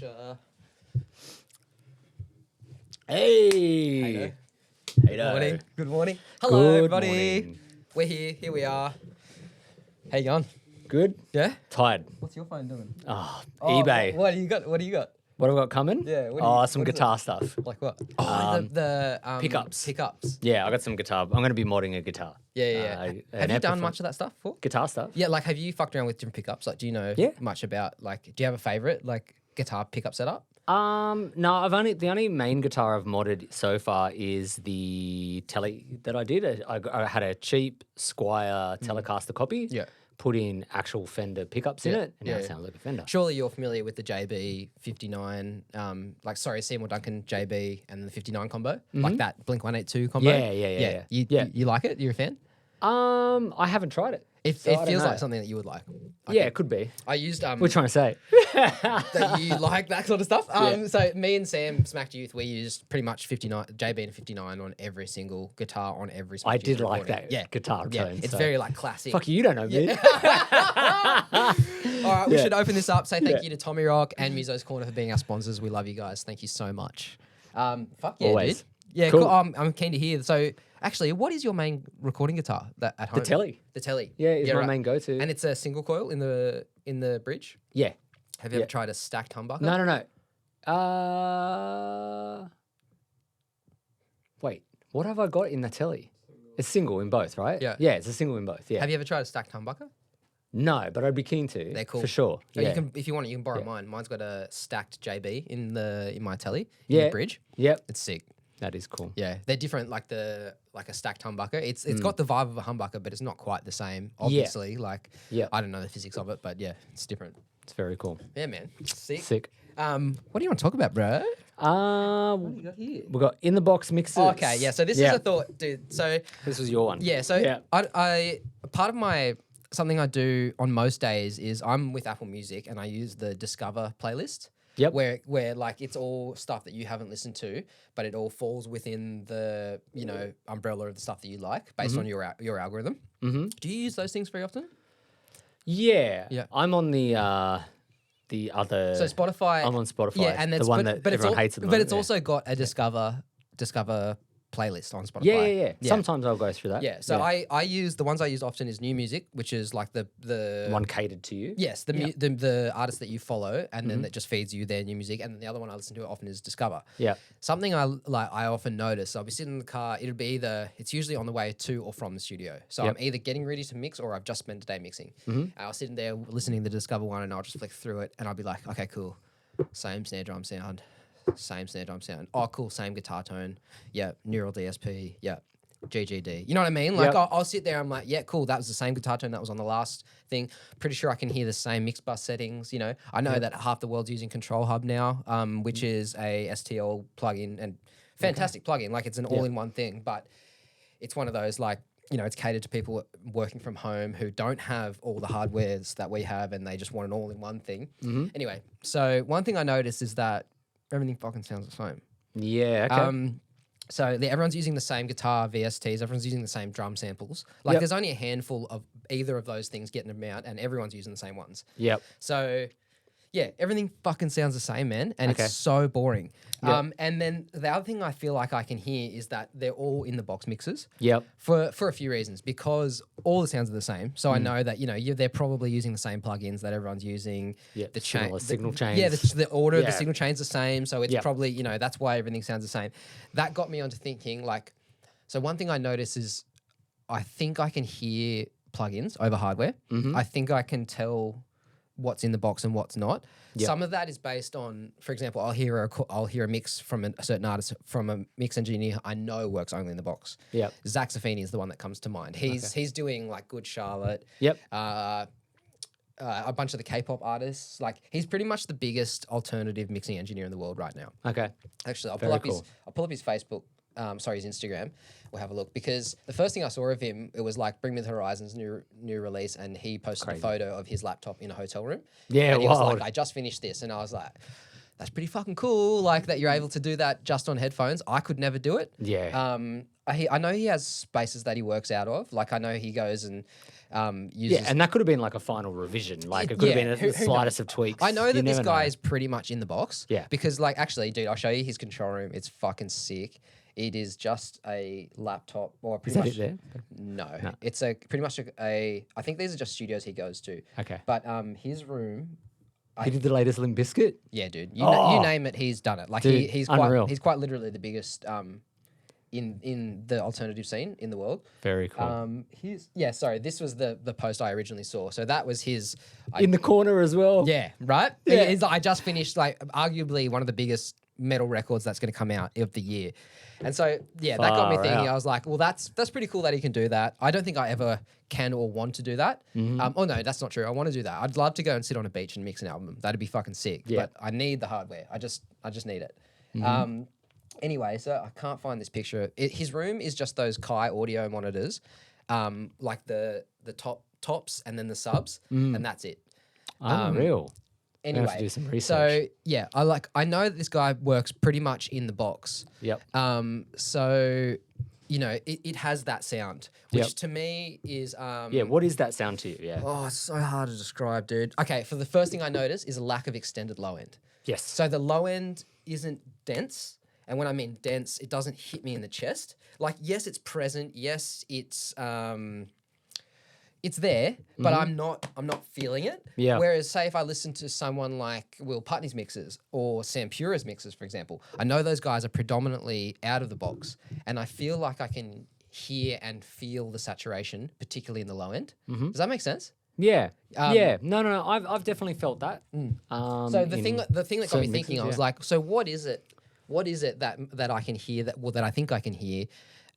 Zacher. Hey. Good morning. Good morning. Hello, Good everybody. morning. We're here. Here we are. How you going? Good? Yeah. Tired. What's your phone doing? Oh, eBay. What do you got? What do you got? What have I got coming? Yeah, what do Oh, you- some what is guitar stuff. Like what? Oh, the pickups. Pickups. Yeah, I got some guitar. I'm going to be modding a guitar. Yeah. Have you done much of that stuff before? Guitar stuff? Yeah, like have you fucked around with different pickups? Like, do you know much about like? Do you have a favorite like guitar pickup setup? No, the only main guitar I've modded so far is the Tele that I did. I had a cheap Squire Telecaster copy. Yeah. Put in actual Fender pickups in it, and now it sounds like a Fender. Surely you're familiar with the JB 59, Seymour Duncan JB and the 59 combo, like that Blink 182 combo. Yeah. You like it? You're a fan? I haven't tried it. It feels like something that you would like. It could be. I used We're trying to say. that you like that sort of stuff. So me and Sam Smacked Youth, we used pretty much 59 JB and 59 on every single guitar on every. I did like recording. that guitar tone. It's so. very like classic. Fuck you, don't know me. All right, we should open this up. Say thank you to Tommirock and Musos Corner for being our sponsors. We love you guys. Thank you so much. Fuck yeah, Always. dude. Yeah, Cool. cool. I'm keen to hear. So, actually, what is your main recording guitar at home? The Telly. The Telly. Yeah, it's my main go-to. And it's a single coil in the bridge. Yeah. Have you ever tried a stacked humbucker? No. Wait, what have I got in the Telly? It's single in both, right? Yeah. Yeah, it's a single in both. Yeah. Have you ever tried a stacked humbucker? No, but I'd be keen to. They're cool for sure. So Yeah. you can, if you want it, you can borrow mine. Mine's got a stacked JB in my Telly. Yeah. In the bridge. Yep. It's sick. That is cool. Yeah, they're different. Like a stacked humbucker. It's got the vibe of a humbucker, but it's not quite the same. Obviously, I don't know the physics of it, but yeah, it's different. It's very cool. Yeah, man, sick. Sick. What do you want to talk about, bro? What do you got here? We've got in the box mixes. Oh, okay, yeah. So this is a thought, dude. So This was your one. yeah, so I part of my something I do on most days is I'm with Apple Music and I use the Discover playlist. Yep. Where like it's all stuff that you haven't listened to, but it all falls within the umbrella of the stuff that you like based on your algorithm. Mm-hmm. Do you use those things very often? Yeah. Yeah. I'm on the other. So Spotify. I'm on Spotify. Yeah, and the one that everyone hates at the But moment. it's also got a Discover playlist on Spotify. Yeah. Sometimes I'll go through that. Yeah. So I use the ones I use often is New Music, which is like the one catered to you. Yes, the artist that you follow, and then that just feeds you their new music. And then the other one I listen to often is Discover. Yeah. Something I often notice. I'll be sitting in the car. It'll be it's usually on the way to or from the studio. So I'm either getting ready to mix or I've just spent the day mixing. And I'll sit in there listening to the Discover one, and I'll just flick through it, and I'll be like, okay, cool, same snare drum sound. Same snare drum sound. Oh, cool. Same guitar tone. Yeah. Neural DSP. Yeah. GGD. You know what I mean? Like I'll sit there. I'm like, yeah, cool. That was the same guitar tone that was on the last thing. Pretty sure I can hear the same mix bus settings. You know, I know that half the world's using Control Hub now, which is a STL plugin and fantastic plugin. Like it's an all-in-one thing, but it's one of those like, it's catered to people working from home who don't have all the hardwares that we have, and they just want an all-in-one thing. Anyway, so one thing I noticed is that everything fucking sounds the same. Yeah. Okay. So everyone's using the same guitar VSTs. Everyone's using the same drum samples. Like there's only a handful of either of those things getting them out, and everyone's using the same ones. Yep. So yeah, everything fucking sounds the same, man, and it's so boring. And then the other thing I feel like I can hear is that they're all in the box mixes. Yep. For a few reasons, because all the sounds are the same. So I know that they're probably using the same plugins that everyone's using. Yeah. The signal chains. Yeah, the order of the signal chain's the same. So it's probably that's why everything sounds the same. That got me onto thinking so one thing I notice is I think I can hear plugins over hardware. I think I can tell what's in the box and what's not. Yep. Some of that is based on, for example, I'll hear a mix from a certain artist from a mix engineer I know works only in the box. Yeah. Zach Zacher is the one that comes to mind. He's doing like Good Charlotte. Yep. A bunch of the K-pop artists. Like he's pretty much the biggest alternative mixing engineer in the world right now. Okay. Actually, I'll pull up his Facebook. His Instagram. We'll have a look, because the first thing I saw of him, it was like Bring Me the Horizon's new release, and he posted a photo of his laptop in a hotel room. Yeah, and he was like, I just finished this, and I was like, that's pretty fucking cool. Like that you're able to do that just on headphones. I could never do it. Yeah. I know he has spaces that he works out of. Like I know he goes and uses. Yeah, and that could have been like a final revision. Like it could have been the slightest of tweaks. I know that this guy know. is pretty much in the box. Yeah. Because like actually, dude, I'll show you his control room. It's fucking sick. It is just a laptop or pretty much. Is that it there? No, it's a pretty much a. I think these are just studios he goes to. Okay. But his room. He did the latest Limp Bizkit? Yeah, dude. You name it, he's done it. Like dude, he's quite literally the biggest in the alternative scene in the world. Very cool. Sorry, this was the post I originally saw. So that was his in the corner as well. Yeah, right? Yeah. He's like, I just finished like arguably one of the biggest metal records that's going to come out of the year. And so that got me thinking. I was like, well, that's pretty cool that he can do that. I don't think I ever can or want to do that. Oh no, that's not true. I want to do that. I'd love to go and sit on a beach and mix an album. That'd be fucking sick. Yeah. But I need the hardware. I just need it. Anyway, so I can't find this picture. His room is just those Kai audio monitors, like the tops and then the subs, and that's it. Real. Anyway, have to do some research. So yeah, I know that this guy works pretty much in the box. Yep. So you know, it has that sound, which to me is what is that sound to you? Yeah. Oh, it's so hard to describe, dude. Okay, for the first thing I notice is a lack of extended low end. Yes. So the low end isn't dense. And when I mean dense, it doesn't hit me in the chest. Like, yes, it's present. Yes, it's there, but I'm not feeling it. Yeah. Whereas, say, if I listen to someone like Will Putney's mixes or Sam Pura's mixes, for example, I know those guys are predominantly out of the box, and I feel like I can hear and feel the saturation, particularly in the low end. Does that make sense? Yeah. No. I've definitely felt that. So the thing that got me thinking, mixes, I was like, so what is it? What is it that I can hear that I think I can hear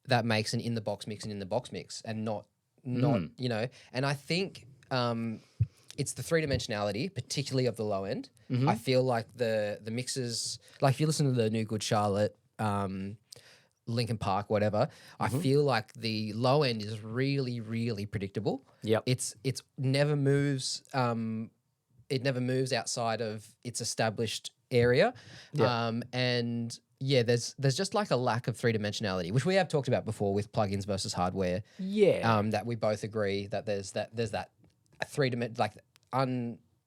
that makes an in the box mix and in the box mix and not you know? And I think it's the three dimensionality, particularly of the low end. I feel like the mixes, like if you listen to the New Good Charlotte, Linkin Park, whatever, I feel like the low end is really, really predictable. Yep. It's never moves. It never moves outside of its established area. And yeah, there's just like a lack of three dimensionality, which we have talked about before with plugins versus hardware. Yeah. That we both agree that there's that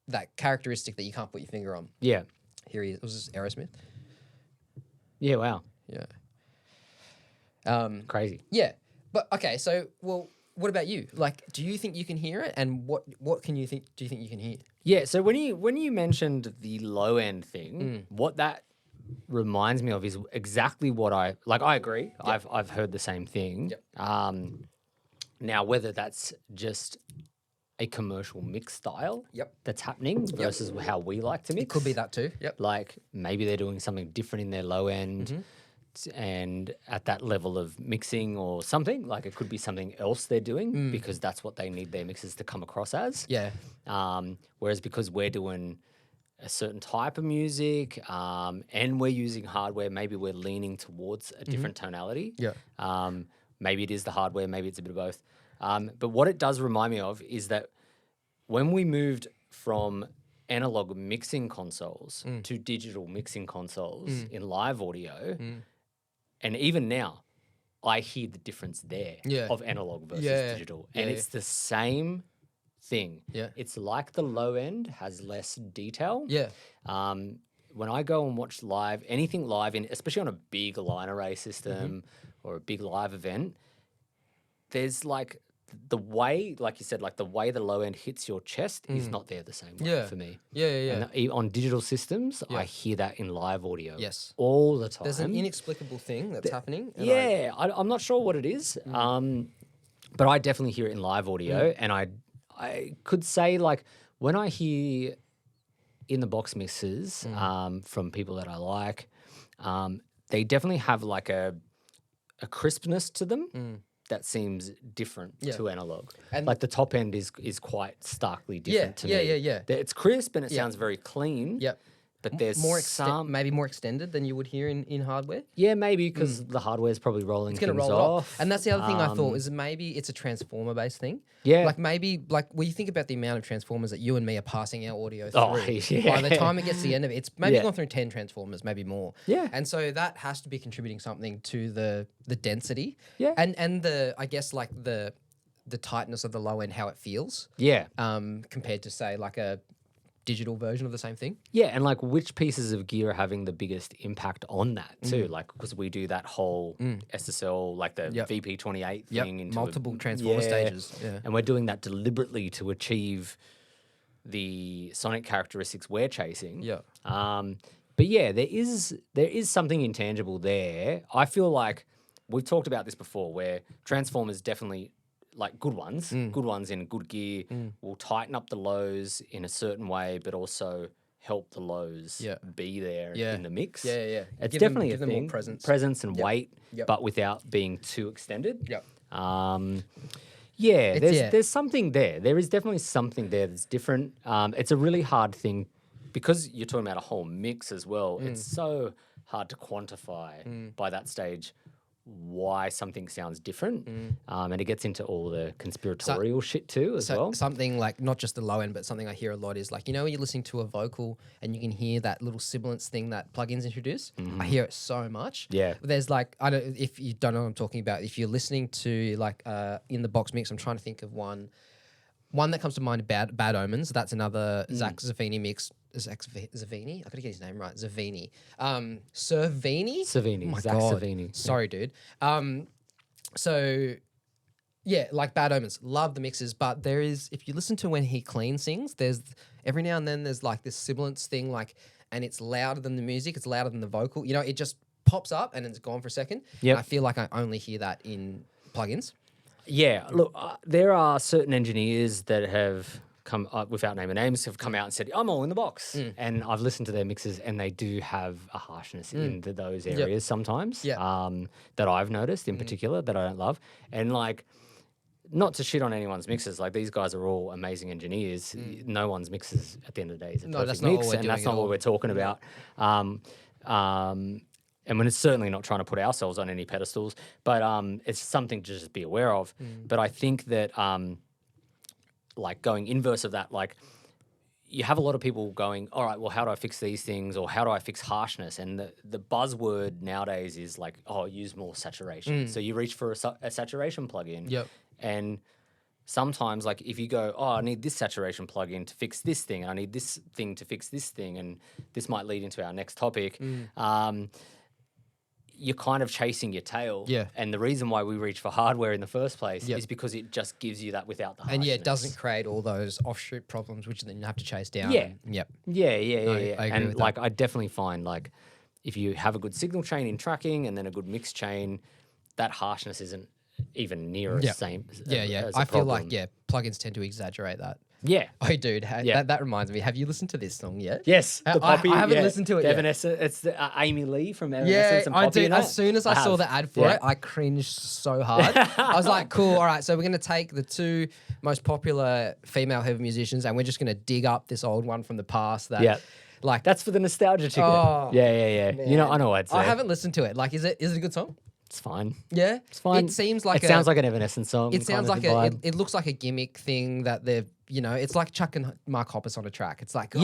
that characteristic that you can't put your finger on. Yeah. Here he is. Was this Aerosmith? Yeah. Wow. Yeah. Crazy. Yeah. But okay, so what about you? Like, do you think you can hear it? And what do you think you can hear? Yeah, so when you mentioned the low end thing, what that reminds me of is exactly what I agree. Yep. I've heard the same thing. Yep. Now whether that's just a commercial mix style that's happening versus how we like to mix. It could be that too. Yep. Like maybe they're doing something different in their low end. And at that level of mixing or something, like it could be something else they're doing because that's what they need their mixes to come across as. Yeah. Whereas because we're doing a certain type of music and we're using hardware, maybe we're leaning towards a different tonality. Yeah. Maybe it is the hardware, maybe it's a bit of both. But what it does remind me of is that when we moved from analog mixing consoles to digital mixing consoles in live audio, and even now, I hear the difference there of analog versus digital. And it's the same thing. Yeah. It's like the low end has less detail. Yeah. When I go and watch live, anything live, especially on a big line array system or a big live event, there's like the way, like you said, like the way the low end hits your chest is not there the same way for me. Yeah. And on digital systems, I hear that in live audio. Yes. All the time. There's an inexplicable thing that's happening. I'm not sure what it is, but I definitely hear it in live audio. And I could say, like, when I hear in the box mixes from people that I like, they definitely have like a crispness to them. That seems different to analog. And like the top end is quite starkly different to me. Yeah. It's crisp and it sounds very clean. Yep. but there's maybe more extended than you would hear in hardware. Yeah, maybe because the hardware's probably rolling It's going to things roll it off. off. And that's the other thing I thought is maybe it's a transformer-based thing. Yeah. Like maybe, like when you think about the amount of transformers that you and me are passing our audio through, Oh, yeah. by the time it gets to the end of it, it's maybe Yeah. gone through 10 transformers, maybe more. Yeah. And so that has to be contributing something to the density. Yeah. And the, I guess, like the tightness of the low end, how it feels. Yeah. Compared to, say, like a digital version of the same thing. Yeah, and like which pieces of gear are having the biggest impact on that too? Like because we do that whole SSL, like the VP28 thing into multiple transformer stages. Yeah. And we're doing that deliberately to achieve the sonic characteristics we're chasing. Yeah. But yeah, there is something intangible there. I feel like we've talked about this before, where transformers definitely, like good ones in good gear, will tighten up the lows in a certain way, but also help the lows be there in the mix. Yeah. It's Give definitely them a thing. more Presence and weight, Yep. but without being too extended. Yep. There's something there. There is definitely something there that's different. It's a really hard thing because you're talking about a whole mix as well. It's so hard to quantify by that stage why something sounds different. And it gets into all the conspiratorial shit too as well. Something like not just the low end, but something I hear a lot is like, you know, when you're listening to a vocal and you can hear that little sibilance thing that plugins introduce. I hear it so much. Yeah. There's like, I don't, if you don't know what I'm talking about, if you're listening to like in the box mix, I'm trying to think of one that comes to mind, Bad Omens. That's another Zach Zavini mix. Zavini? I gotta get his name right. Zavini. Savini? Savini. Oh my Zach God. Savini. Sorry, dude. So yeah, like Bad Omens. Love the mixes, but there is, if you listen to when he clean sings, there's every now and then there's like this sibilance thing, like, and it's louder than the music, it's louder than the vocal. You know, it just pops up and it's gone for a second. Yep. I feel like I only hear that in plugins. Yeah, look, there are certain engineers that have come up, without naming names, have come out and said, I'm all in the box. And I've listened to their mixes and they do have a harshness into those areas sometimes that I've noticed in particular that I don't love. And like, not to shit on anyone's mixes, like these guys are all amazing engineers. No one's mixes at the end of the day is a perfect that's not mix, what we're and that's doing not at what we're talking about. And when it's certainly not trying to put ourselves on any pedestals, but it's something to just be aware of. But I think that like going inverse of that, like you have a lot of people going, all right, well, how do I fix these things? Or how do I fix harshness? And the buzzword nowadays is like, oh, use more saturation. So you reach for a saturation plugin. Yep. And sometimes, like, if you go, oh, I need this saturation plugin to fix this thing, I need this thing to fix this thing, and this might lead into our next topic, you're kind of chasing your tail. Yeah. And the reason why we reach for hardware in the first place is because it just gives you that without the harshness. And yeah, it doesn't create all those offshoot problems, which then you have to chase down. Yeah. Yep. Yeah. I agree And with like, I definitely find like if you have a good signal chain in tracking and then a good mix chain, that harshness isn't even near the same. As a I feel problem. like, plugins tend to exaggerate that. Yeah. Oh, dude, that reminds me. Have you listened to this song yet? Yes, the Poppy. I haven't listened to it yet. Evanescence. It's the, Amy Lee from Yeah, Evanescence and I Poppy. do. As soon as I saw the ad for Yeah. it, I cringed so hard. I was like, cool, all right, so we're going to take the two most popular female heavy musicians and we're just going to dig up this old one from the past that, like... That's for the nostalgia ticket. Oh, yeah. man. You know, I know what I'd say. I haven't listened to it. Like, is it a good song? It's fine. Yeah? It's fine. It seems like it sounds like an Evanescence song. It sounds like vibe. it looks like a gimmick thing that they've, you know, it's like chucking Mark Hoppus on a track. It's like,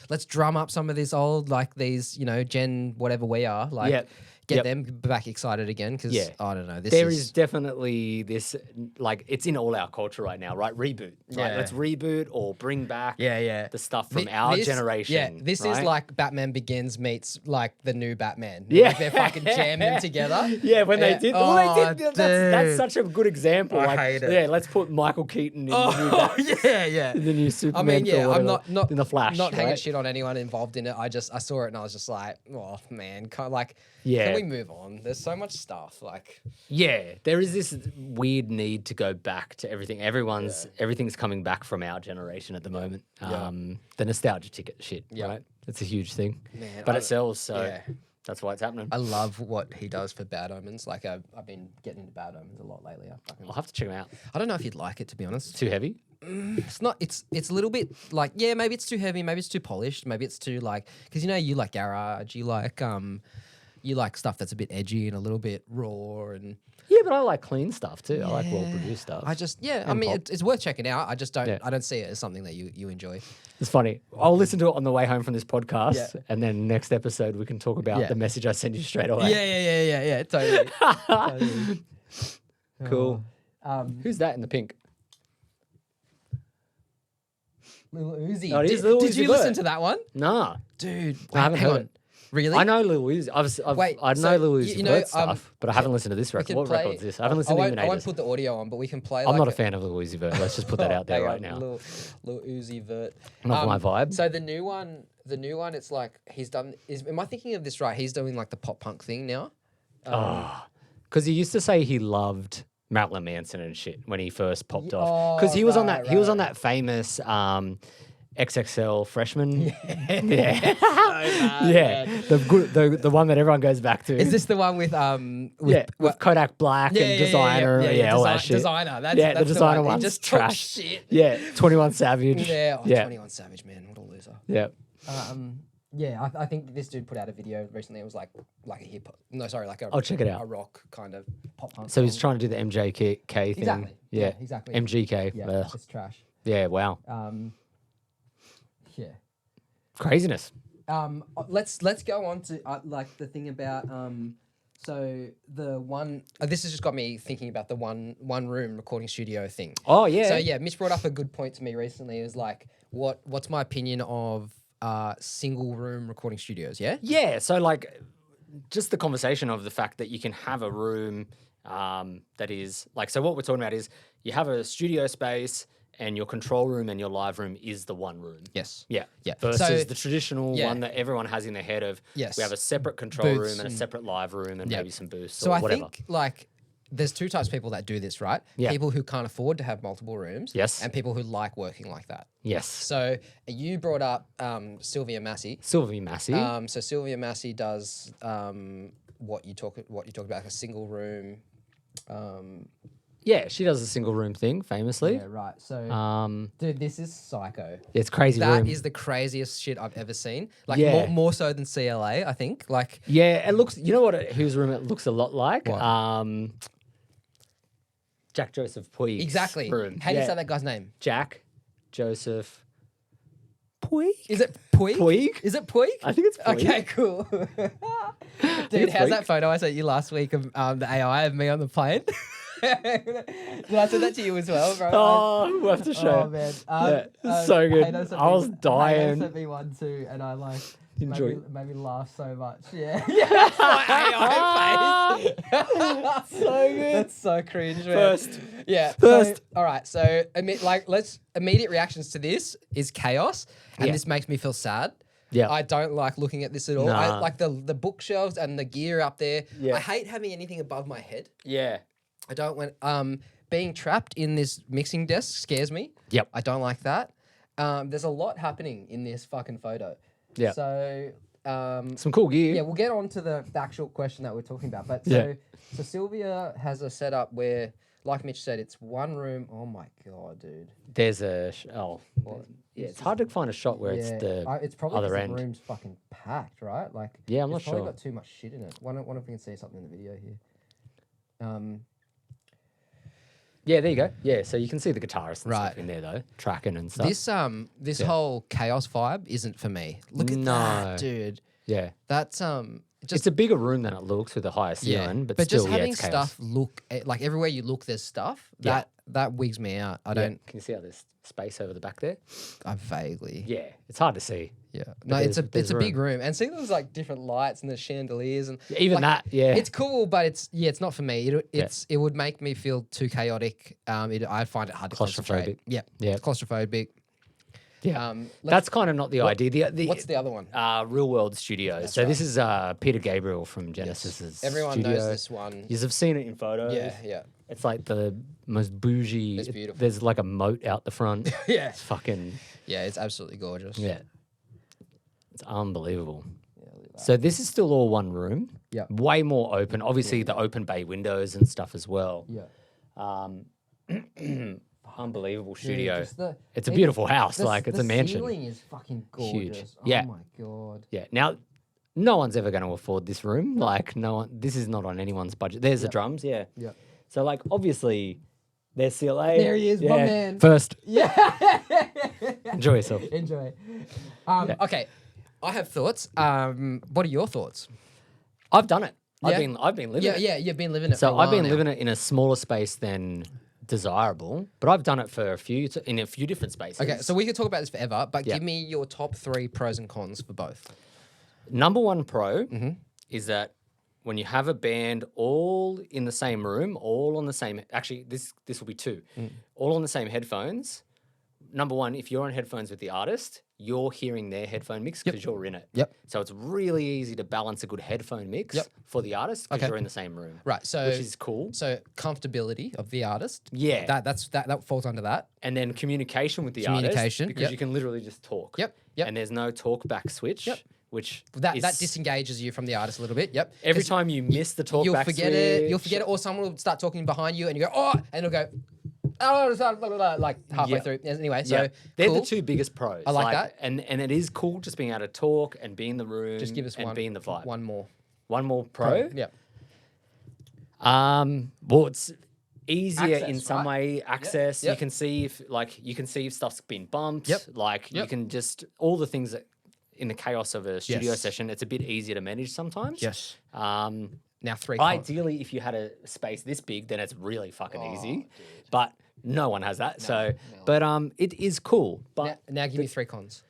let's drum up some of this old, like these, you know, Gen whatever we are, like get them back excited again. Cause I don't know. There is definitely this, like, it's in all our culture right now, right? Reboot. Right? Yeah. Let's reboot or bring back the stuff from this generation. Yeah, this right? is like Batman Begins meets like the new Batman. Yeah. Like they're fucking jamming them together. Yeah, when they did. Well, they did. That's dude. such a good example. I like, hate it. Yeah, let's put Michael Keaton in the new Batman. The new Superman. I'm not in the Flash. Not hanging right? shit on anyone involved in it. I saw it and I was just like, oh man, can we move on? There's so much stuff. Like, yeah, there is this weird need to go back to everything. Everything's coming back from our generation at the moment. The nostalgia ticket shit, right? It's a huge thing, but it sells. So that's why it's happening. I love what he does for Bad Omens. Like, I've been getting into Bad Omens a lot lately. I'll have to check them out. I don't know if you'd like it, to be honest. Too heavy? It's not. It's a little bit like maybe it's too heavy, maybe it's too polished, maybe it's too like because you like garage, you like stuff that's a bit edgy and a little bit raw and. Yeah, but I like clean stuff too. I like well-produced stuff. I mean, it's worth checking out. I just don't. I don't see it as something that you enjoy. It's funny. I'll listen to it on the way home from this podcast, and then next episode we can talk about the message I sent you straight away. Yeah. Totally. Totally. Cool. Who's that in the pink? Lil Uzi. Oh, did you listen to that one? Nah, dude. I haven't heard it. Really? I know Lil Uzi. I know Lil Uzi Vert stuff, but I haven't listened to this record. What record is this? I haven't listened to him in ages. I won't put the audio on, but we can play. I'm not a fan of Lil Uzi Vert. Let's just put that out there right now. Lil Uzi Vert. Not my vibe. So the new one, it's like he's done. Am I thinking of this right? He's doing like the pop punk thing now. Because he used to say he loved Marilyn Manson and shit when he first popped off. Because he was on that. He was on that famous. XXL freshman. Yeah. The one that everyone goes back to. Is this the one with with Kodak Black and Designer? All that shit. Designer. That's the Designer one. one's Just trash. Shit. Yeah, 21 Savage. Yeah, 21 Savage, man, what a loser. Yeah. I think this dude put out a video recently. It was like a hip hop. No, sorry, like a. I'll check it out. A rock kind of pop punk. So he's trying to do the MJK thing. Exactly. Yeah, exactly. MGK. Yeah, it's trash. Yeah. Wow. Yeah. Craziness. Let's go on to like the thing about so the one this has just got me thinking about the one room recording studio thing. Oh yeah. So yeah, Mitch brought up a good point to me recently. It was like what's my opinion of single room recording studios? Yeah. Yeah. So like just the conversation of the fact that you can have a room that is like so what we're talking about is you have a studio space. And your control room and your live room is the one room. Yes. Yeah. Yeah. Versus the traditional one that everyone has in their head of we have a separate control room and a separate live room and maybe some booths or whatever. So I think like there's two types of people that do this, right? Yeah. People who can't afford to have multiple rooms. Yes. And people who like working like that. Yes. So you brought up Sylvia Massey. Sylvia Massey. So Sylvia Massey does what you talk about, like a single room. Yeah, she does a single room thing, famously. Yeah, right. So, dude, this is psycho. It's crazy. That is the craziest shit I've ever seen. Like more so than CLA, I think. Like, yeah, it looks. You know what? Whose room it looks a lot like? What? Jack Joseph Puig's exactly. room. How do you say that guy's name? Jack Joseph Puig. Is it Puig? Puig? Is it Puig? I think it's Puig. Okay, cool. Dude, how's that photo I sent you last week of the AI of me on the plane? Did I send that to you as well, bro? Oh, we'll have to show. Oh man, so good. I was dying. Sent me one too, and I like made me laugh so much. Yeah, that's my AI face. So good. That's so cringe, man. First. So, all right. So immediate reactions to this is chaos, and this makes me feel sad. Yeah. I don't like looking at this at all. Nah. I like the bookshelves and the gear up there. Yeah. I hate having anything above my head. Yeah. I don't want being trapped in this mixing desk scares me. Yep. I don't like that. There's a lot happening in this fucking photo. Yeah. So some cool gear. yeah, we'll get on to the actual question that we're talking about. But so Sylvia has a setup where, like Mitch said, it's one room. Oh my god, dude. There's a yeah, it's hard to find a shot where it's the it's probably other 'cause end. The room's fucking packed, right? Like yeah, I'm not it's sure. probably got too much shit in it. Wonder if we can see something in the video here. Yeah, there you go. Yeah, so you can see the guitarist and Right. stuff in there though, tracking and stuff. This whole chaos vibe isn't for me. Look at that, dude. Yeah, That's it's a bigger room than it looks with a higher ceiling, but still, just having it's chaos. stuff look like everywhere you look, there's stuff that wigs me out. I don't. Can you see how there's space over the back there? I vaguely. Yeah, it's hard to see. Yeah. No, it's a there's big room, and see there's like different lights and the chandeliers and even that. Yeah, it's cool, but it's not for me. It would make me feel too chaotic. I find it hard to concentrate. Yeah, yeah, claustrophobic. Yeah, that's kind of not the idea. What's the other one? Real World Studios. That's so this is Peter Gabriel from Genesis's Everyone studio. knows this one. You've seen it in photos. Yeah. It's like the most bougie. It's beautiful. There's like a moat out the front. Yeah. It's fucking. Yeah, it's absolutely gorgeous. Yeah. It's unbelievable. Yeah, look at that. So this is still all one room. Yeah. Way more open. Obviously the open bay windows and stuff as well. Yeah. unbelievable Dude, studio. just the- It's a even beautiful house. the- Like, it's a The mansion. ceiling is fucking Huge. gorgeous. Yeah. Oh my god. Yeah. Now, no one's ever going to afford this room. Like, no one. This is not on anyone's budget. There's the drums. Yeah. Yeah. So, like, obviously, there's CLA. There he is, my Yeah. man. First, Yeah. enjoy yourself. Enjoy. Okay. I have thoughts. What are your thoughts? I've done it. Yeah? I've been living Yeah, it. yeah, you've been living it. for So a while I've been now. living it in a smaller space than desirable, but I've done it for in a few different spaces. Okay, so we could talk about this forever, but Yeah. give me your top 3 pros and cons for both. Number one pro Mm-hmm. is that when you have a band all in the same room, all on the same. Actually, this will be 2, all on the same headphones. Number one, if you're on headphones with the artist, you're hearing their headphone mix because you're in it. Yep. So it's really easy to balance a good headphone mix for the artist because Okay. you're in the same room. Right, so Which is cool. So comfortability of the artist. Yeah. That falls under that. And then communication with the Communication, artist because you can literally just talk. Yep, yep. And there's no talk back switch, which That is disengages you from the artist a little bit. Yep. every 'Cause time you miss the talk you'll back forget it. You'll switch- forget it, or someone will start talking behind you, and you go, oh, and it'll go, oh, blah, blah, blah, like halfway Yeah. through. Anyway, so Yeah. They're cool. the 2 biggest pros. I like that. And it is cool just being able to talk and be in the room Just give us and be in the vibe. one more. One more pro? Yeah. Well, it's easier in Access, some right? way. Access. You Yep. can see if stuff's been bumped. Yep. Like you Yep. can just all the things that in the chaos of a studio Yes. session, it's a bit easier to manage sometimes. Yes. Um, Now 3 cons. Ideally, if you had a space this big, then it's really fucking Oh, easy. But no one has that. But it is cool. But Now give me 3 cons.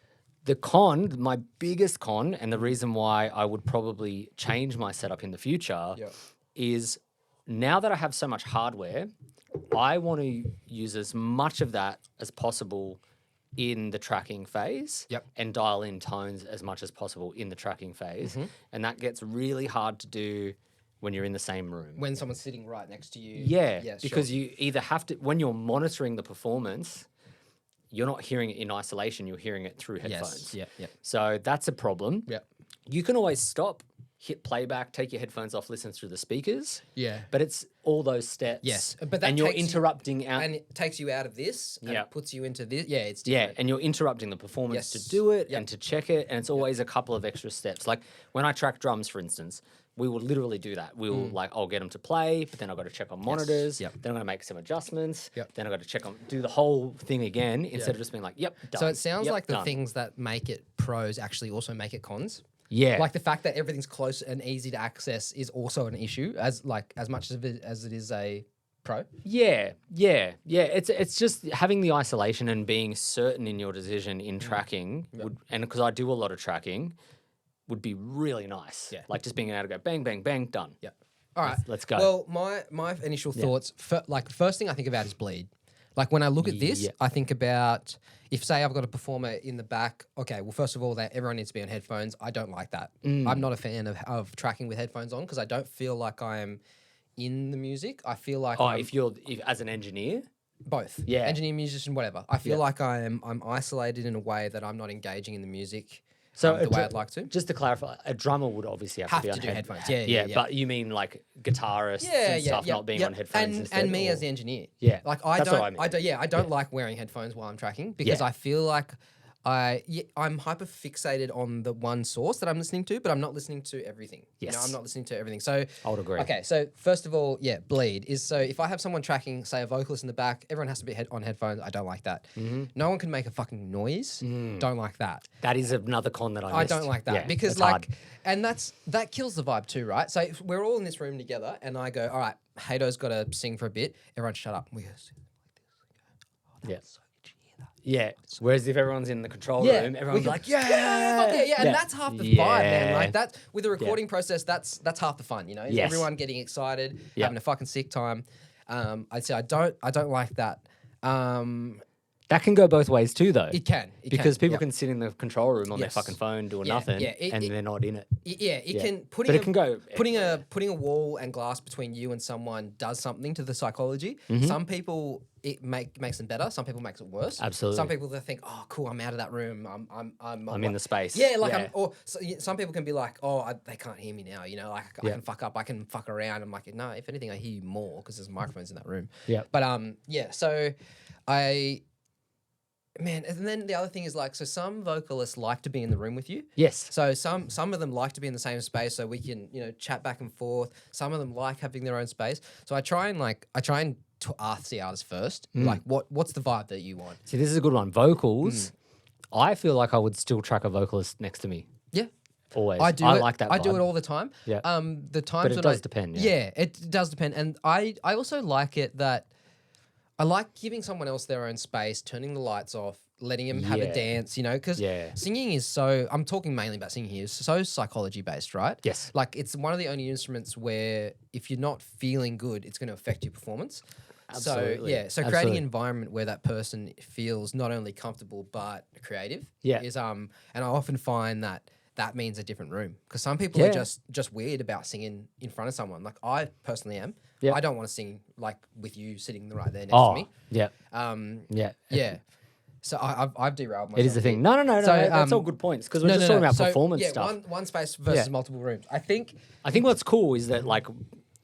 the con, my biggest con, and the reason why I would probably change my setup in the future is now that I have so much hardware, I want to use as much of that as possible in the tracking phase and dial in tones as much as possible in the tracking phase. And that gets really hard to do when you're in the same room. When someone's sitting right next to you. Yeah, because you either have to, when you're monitoring the performance, you're not hearing it in isolation, you're hearing it through headphones. Yes. Yeah. So that's a problem. Yeah. You can always stop, hit playback, take your headphones off, listen through the speakers. Yeah. But it's all those steps. Yes, but that and you're takes you- interrupting out. And it takes you out of this and Yeah. it puts you into this. Yeah, it's Yeah, different. and you're interrupting the performance Yes. to do it Yep. and to check it, and it's always a couple of extra steps. Like when I track drums, for instance, we will literally do that. We'll I'll get them to play, but then I've got to check on monitors. Yep. Then I'm going to make some adjustments. Yep. Then I've got to check on, do the whole thing again instead of just being like, yep, done. So it sounds Yep, like the done. things that make it pros actually also make it cons. Yeah. Like the fact that everything's close and easy to access is also an issue as much as it is a pro. Yeah. It's just having the isolation and being certain in your decision in tracking would, and because I do a lot of tracking, would be really nice. Yeah. Like just being able to go bang, bang, bang, done. Yeah. All right. Let's go. Well, my initial thoughts, first thing I think about is bleed. Like when I look at this, Yeah. I think about if say I've got a performer in the back. Okay, well first of all, that everyone needs to be on headphones. I don't like that. I'm not a fan of tracking with headphones on because I don't feel like I'm in the music. I feel like I'm if as an engineer, both. Yeah. Engineer, musician, whatever. I feel like I'm isolated in a way that I'm not engaging in the music. So the way I'd like to. Just to clarify, a drummer would obviously have to be on do headphones. headphones. Yeah. But you mean like guitarists and stuff not being on headphones instead? And me or- as the engineer. Yeah, Like that's what I mean. I don't like wearing headphones while I'm tracking because Yeah. I feel like I'm hyper fixated on the one source that I'm listening to, but I'm not listening to everything. Yes. I'm not listening to everything. So I would agree. Okay, so first of all, bleed is so if I have someone tracking, say a vocalist in the back, everyone has to be on headphones. I don't like that. No one can make a fucking noise. Don't like that. That is another con that I I missed. don't like that Yeah, because it's hard. and that kills the vibe too, right? So if we're all in this room together and I go, all right, Hado's got to sing for a bit. Everyone shut up. We go sing like this. Yeah. So did you hear that? Yeah. Whereas if everyone's in the control Yeah, room, everyone's we like, fuck yeah, and that's half the vibe, man. Yeah. Like that with the recording process, that's half the fun, you know. Is Yes. everyone getting excited, Yeah. having a fucking sick time. I'd say I don't like that. that can go both ways too, though. It can because people yep. can sit in the control room on their Yes. fucking phone doing Yeah, nothing, yeah, and they're not in it. It can But it can go putting a wall and glass between you and someone does something to the psychology. Mm-hmm. Some people it makes them better. Some people makes it worse. Absolutely. Some people they think, oh, cool, I'm out of that room. I'm in the space. Yeah, like yeah. some people can be like, oh, they can't hear me now. You know, like I can fuck up, I can fuck around. I'm like, no, if anything, I hear you more because there's microphones in that room. Yeah. But so man, and then the other thing is like, so some vocalists like to be in the room with you. Yes. So some of them like to be in the same space so we can, chat back and forth. Some of them like having their own space. So I try and ask the artist first, like what's the vibe that you want? See, this is a good one. Vocals, I feel like I would still track a vocalist next to me. Yeah. Always. I do like that vibe. I do it all the time. Yeah. The times But it does depend. Yeah, it does depend. And I also like it that I like giving someone else their own space, turning the lights off, letting them have a dance, because singing is I'm talking mainly about singing here, is so psychology based, right? Yes. Like it's one of the only instruments where if you're not feeling good, it's going to affect your performance. Absolutely. So creating an environment where that person feels not only comfortable but creative is and I often find that means a different room because some people are just weird about singing in front of someone. Like I personally am. Yeah. I don't want to sing like with you sitting right there next to me. Yeah. Yeah. So I've derailed myself. It is the thing. No. So, that's all good points because we're just talking about performance stuff. One space versus multiple rooms. I think what's cool is that like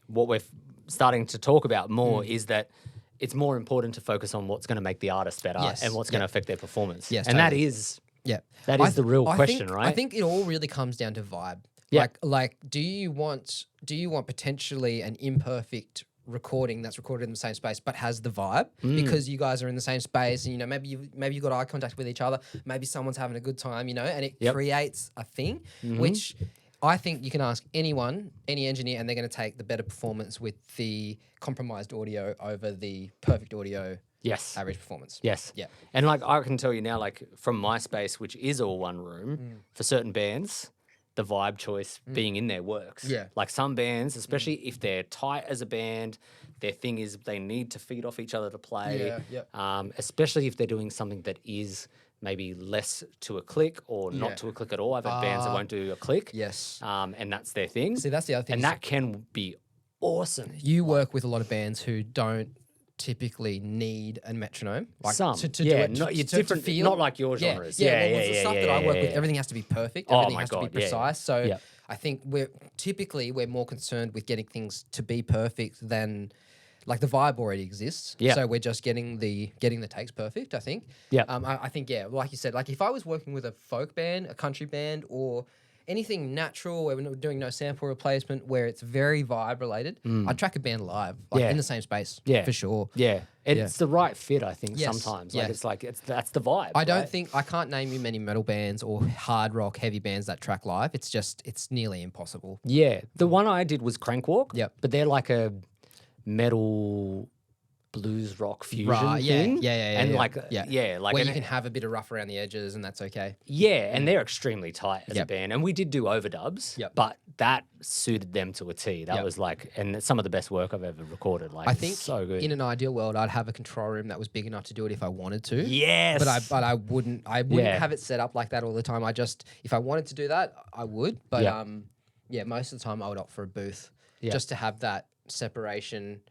what we're starting to talk about more is that it's more important to focus on what's going to make the artist better and what's going to affect their performance. Yes, and totally. that is the real question, right? I think it all really comes down to vibe. Yeah. Like do you want potentially an imperfect recording that's recorded in the same space but has the vibe because you guys are in the same space and maybe you've got eye contact with each other, maybe someone's having a good time, and it creates a thing which I think you can ask anyone, any engineer, and they're going to take the better performance with the compromised audio over the perfect audio. Yes. Average performance. Yes. Yeah. And like I can tell you now, like from my space, which is all one room, for certain bands, the vibe choice being in there works. Yeah. Like some bands, especially if they're tight as a band, their thing is they need to feed off each other to play. Yeah. Especially if they're doing something that is maybe less to a click or not to a click at all. I've had bands that won't do a click. Yes. And that's their thing. See, that's the other thing. And that can be awesome. You work with a lot of bands who don't typically need a metronome. Like some. to do it. Different, feel. Not like your genres. The stuff that I work with, everything has to be perfect. Everything has to be precise. So I think we're more concerned with getting things to be perfect than like the vibe already exists. Yeah. So we're just getting the takes perfect, I think. Yeah. I think, like you said, like if I was working with a folk band, a country band, or anything natural where we're doing no sample replacement, where it's very vibe related, I'd track a band live, like in the same space, for sure. Yeah. It's the right fit, I think, Yes. sometimes. Yes. That's the vibe. I can't name you many metal bands or hard rock heavy bands that track live. It's nearly impossible. Yeah. The one I did was Crankwalk. Yep. But they're like a metal blues rock fusion thing. And like where you can have a bit of rough around the edges and that's okay. Yeah, and they're extremely tight as a band. And we did do overdubs, but that suited them to a T. That was like, and it's some of the best work I've ever recorded. Like, I think so good. In an ideal world, I'd have a control room that was big enough to do it if I wanted to. Yes. But I wouldn't have it set up like that all the time. If I wanted to do that, I would. But most of the time I would opt for a booth just to have that separation.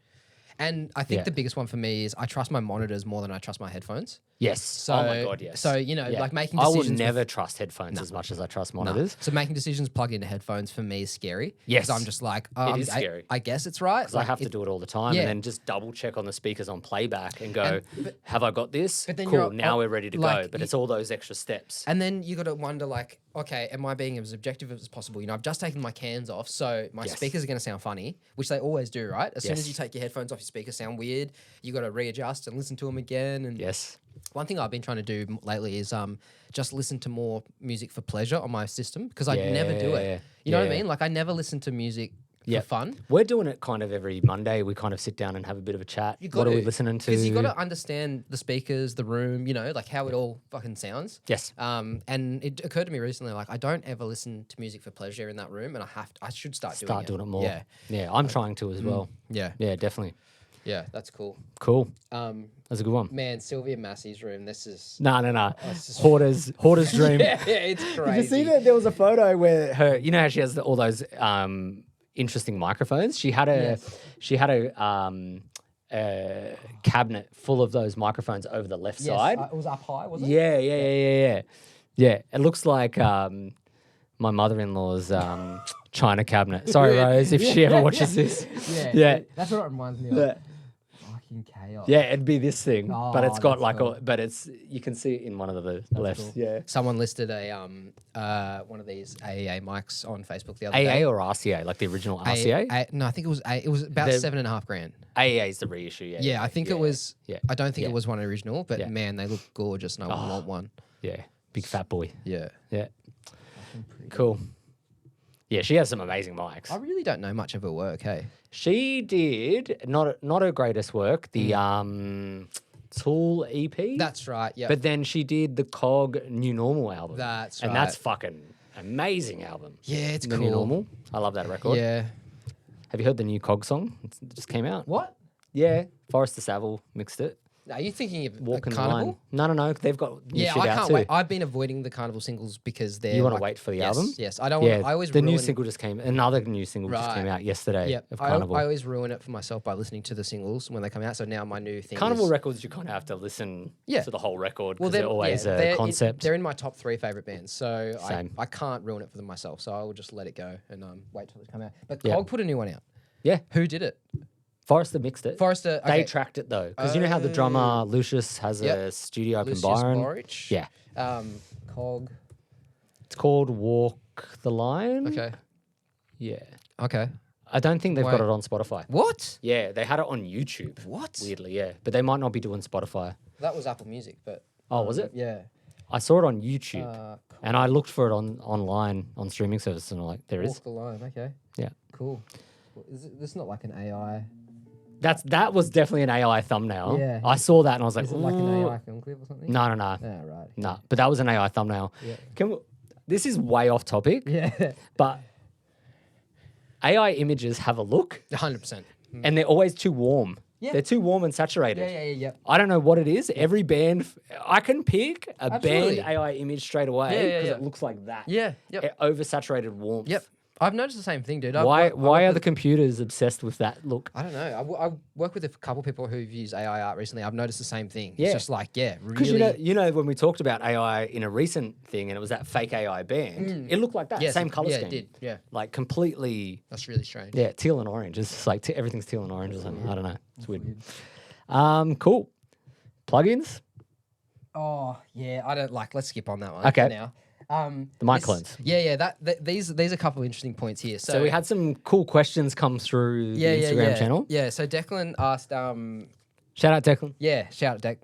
And I think the biggest one for me is I trust my monitors more than I trust my headphones. Yes. So, oh my God, yes. So, like making decisions. I would never trust headphones as much as I trust monitors. So making decisions plugged into headphones for me is scary. Yes. Because I'm just like, it is scary. I guess it's right. Because I have to do it all the time and then just double check on the speakers on playback and go, have I got this? But then cool, now we're ready to go. But you, it's all those extra steps. And then you got to wonder like, okay, am I being as objective as possible? I've just taken my cans off, so my speakers are going to sound funny, which they always do, right? As soon as you take your headphones off, your speakers sound weird. You got to readjust and listen to them again. And one thing I've been trying to do lately is just listen to more music for pleasure on my system because I never do it. You know what I mean? Like I never listen to music for fun. We're doing it kind of every Monday. We kind of sit down and have a bit of a chat. What are we listening to? Because you got to understand the speakers, the room, like how it all fucking sounds. Yes. And it occurred to me recently, like I don't ever listen to music for pleasure in that room, and I should start doing it more. Yeah. Yeah, I'm trying to as well. Yeah. Yeah, definitely. Yeah, that's cool. Cool. That's a good one. Man, Sylvia Massey's room. This is no. Hoarder's dream. yeah, it's crazy. Did you see that? There was a photo where her. You know how she has all those interesting microphones. She had a cabinet full of those microphones over the left side. It was up high, was it? Yeah. Yeah, it looks like my mother-in-law's china cabinet. Sorry, Rose, if she ever watches this. Yeah. That's what it reminds me of. Yeah. Fucking chaos. Yeah, it'd be this thing, but it's got that's like cool. but it's you can see it in one of the lefts. Cool. Yeah. Someone listed a one of these AEA mics on Facebook the other AA day. or RCA, like the original RCA? No, I think it was it was about $7,500. AEA is the reissue, Yeah, I think it was. Yeah. I don't think it was one original, but Yeah. man, they look gorgeous, and I would want one. Yeah, big fat boy. Yeah. Yeah. Cool. Yeah, she has some amazing mics. I really don't know much of her work. Hey. She did not her greatest work, the Tool EP. That's right. Yeah. But then she did the Cog New Normal album. That's and right. that's fucking amazing album. Yeah, it's the cool. New Normal. I love that record. Yeah. Have you heard the new Cog song? It just came out. What? Yeah, Forrester Saville mixed it. Are you thinking of Walking the Carnival? Line. No. They've got new Yeah, shit I out can't too. wait. I've been avoiding the Carnival singles because they're. You want to like, wait for the yes, album? Yes, I don't. Yeah, I always the new ruin- single just came. Another new single just came Right. out yesterday. Yeah, of I Carnival. always ruin it for myself by listening to the singles when they come out. So now my new thing. Carnival is, records, you kind of have to listen to the whole record because they're always a concept. They're in my top 3 favorite bands, so Same. I can't ruin it for them myself. So I will just let it go and wait till it come out. But Yeah. Cog put a new one out. Yeah, Who did it? Forrester mixed it. Forrester. They Okay. tracked it though, because you know how the drummer Lucius has a studio up Lucius in Byron. Borich. Yeah, Cog. it's called Walk the Line. Okay. Yeah, Okay. I don't think they've got Wait. it on Spotify. What? Yeah, they had it on YouTube. What? Weirdly, yeah, but they might not be doing Spotify. That was Apple Music, but. Oh, was it? Yeah. I saw it on YouTube, Cool. and I looked for it online on streaming services, and I'm like, there is. Walk the line. Okay. Yeah. Cool. Well, this is not like an AI. That was definitely an AI thumbnail. Yeah. I saw that and I was like, Is it like an "Ooh." AI film clip or something? No. Yeah, right. No, but that was an AI thumbnail. Yeah. This is way off topic, Yeah. but AI images have a look 100%. and they're always too warm. Yeah. They're too warm and saturated. Yeah. I don't know what it is. Every band, I can pick a Absolutely. band AI image straight away because Yeah. it looks like that. Yeah. Yep. Oversaturated warmth. Yep. I've noticed the same thing, dude. Why are the the computers obsessed with that look? I don't know. I work with a couple people who've used AI art recently. I've noticed the same thing. Yeah. It's just like, Because really. you know when we talked about AI in a recent thing and it was that fake AI band, it looked like that, Yes, same color scheme. Yeah, it did. Yeah. Like completely, That's really strange. yeah, teal and orange. It's just like everything's teal and orange or something. I don't know. It's weird. Cool. Plugins? Oh, yeah. I don't like. Let's skip on that one. Okay. For now. The mic clones. Yeah. These are a couple of interesting points here. So we had some cool questions come through the Instagram channel. Yeah. So Declan asked. Shout out Declan. Yeah. Shout out Deck.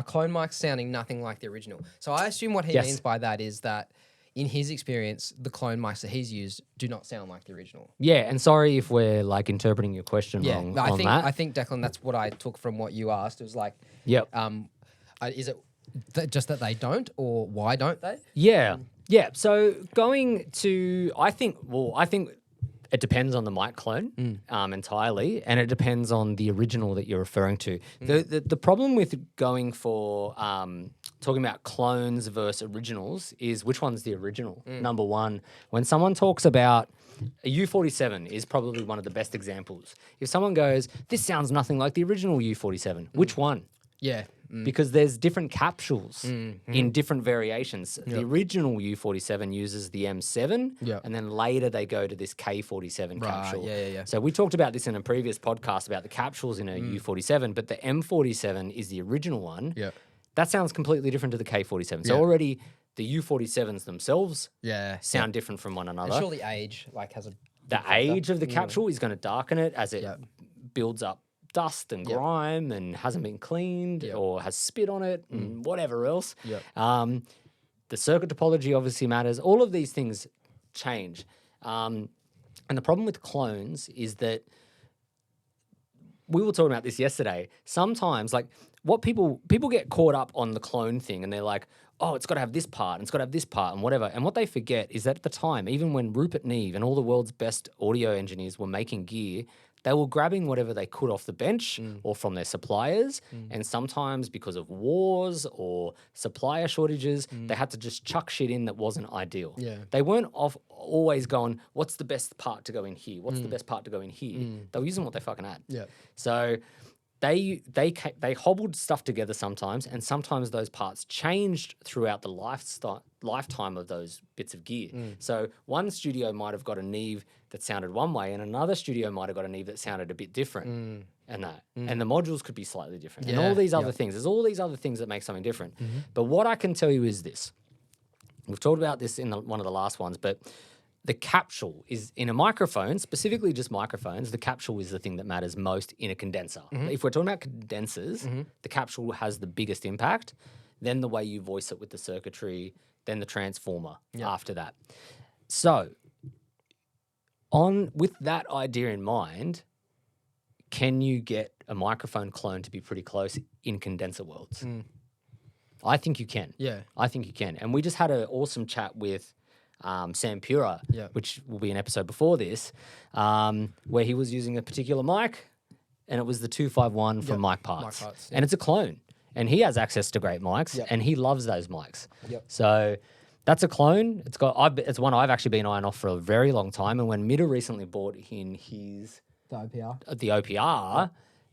Clone mics sounding nothing like the original. So I assume what he Yes. means by that is that, in his experience, the clone mics that he's used do not sound like the original. Yeah, and sorry if we're like interpreting your question wrong No, on that. I think Declan, that's what I took from what you asked. It was like, Yep. is it just that they don't, or why don't they? Yeah. So I think it depends on the mic clone entirely, and it depends on the original that you're referring to. The problem with going for talking about clones versus originals is which one's the original. Number one, when someone talks about a U47 is probably one of the best examples. If someone goes, "This sounds nothing like the original U47," which one? Yeah. Because there's different capsules in different variations. The original U47 uses the M7, Yep. and then later they go to this K47 capsule. yeah. So we talked about this in a previous podcast about the capsules in a U47, but the M47 is the original one. Yeah. That sounds completely different to the K47. So Yeah. already the U47s themselves Yeah. sound different from one And another. surely age has a The age of the capsule is going to darken it as it Yep. builds up dust and Yep. grime and hasn't been cleaned Yep. or has spit on it and whatever else. Yep. The circuit topology obviously matters. All of these things change. And the problem with clones is that we were talking about this yesterday. Sometimes, like, what people get caught up on the clone thing and they're like, oh, it's got to have this part and it's got to have this part and whatever. And what they forget is that at the time, even when Rupert Neve and all the world's best audio engineers were making gear, they were grabbing whatever they could off the bench or from their suppliers. And sometimes because of wars or supplier shortages, they had to just chuck shit in that wasn't ideal. Yeah. They weren't always going, what's the best part to go in here? What's the best part to go in here? They were using what they fucking had. Yeah. So they hobbled stuff together sometimes, and sometimes those parts changed throughout the lifetime of those bits of gear. So one studio might have got a Neve that sounded one way, and another studio might have got a Neve that sounded a bit different, and the modules could be slightly different, and all these other things. There's all these other things that make something different. But what I can tell you is this: we've talked about this in one of the last ones, but the capsule is in a microphone, specifically just microphones. The capsule is the thing that matters most in a condenser. If we're talking about condensers, the capsule has the biggest impact. Then the way you voice it with the circuitry, then the transformer after that. So, with that idea in mind, can you get a microphone clone to be pretty close in condenser worlds? I think you can. Yeah. I think you can. And we just had an awesome chat with Sam Pura, which will be an episode before this, where he was using a particular mic, and it was the 251 from Mic Parts. And it's a clone. And he has access to great mics, and he loves those mics. So that's a clone. It's one I've actually been eyeing off for a very long time. And when Mitta recently bought in the OPR,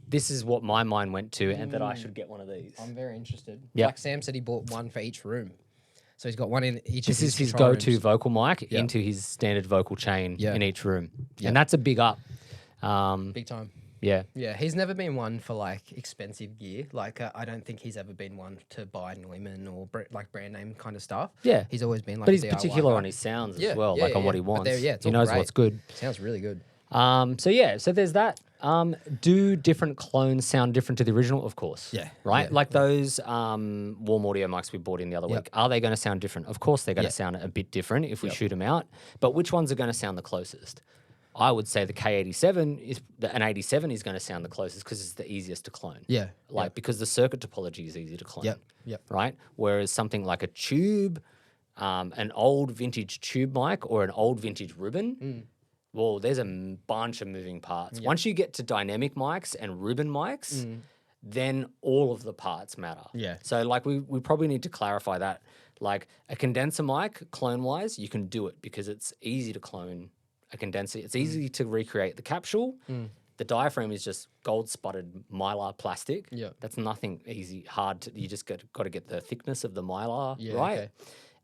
this is what my mind went to, and that I should get one of these. I'm very interested. Like Sam said, he bought one for each room. So he's got one in each of his This is his control go-to rooms. vocal mic into his standard vocal chain in each room. And that's a big up. Big time. Yeah. Yeah, he's never been one for like expensive gear. Like I don't think he's ever been one to buy Neumann or like brand name kind of stuff. Yeah. He's always been like But he's a DIY particular guy. on his sounds as well, like on what he wants. It's he all knows great. what's good. Sounds really good. So there's that. Do different clones sound different to the original? Of course. Yeah. Right? Yeah. Like those warm audio mics we bought in the other week. Are they going to sound different? Of course they're going to sound a bit different if we shoot them out. But which ones are going to sound the closest? I would say the K87 an 87 is going to sound the closest because it's the easiest to clone. Yeah. Because the circuit topology is easy to clone. Yep. Right? Whereas something like a tube, an old vintage tube mic or an old vintage ribbon, well, there's a bunch of moving parts. Once you get to dynamic mics and ribbon mics, then all of the parts matter. Yeah. So like we probably need to clarify that. Like a condenser mic, clone-wise, you can do it because it's easy to clone a condenser. It's easy to recreate the capsule. The diaphragm is just gold-spotted mylar plastic. Yeah. That's nothing hard. You just got to get the thickness of the mylar right. Okay.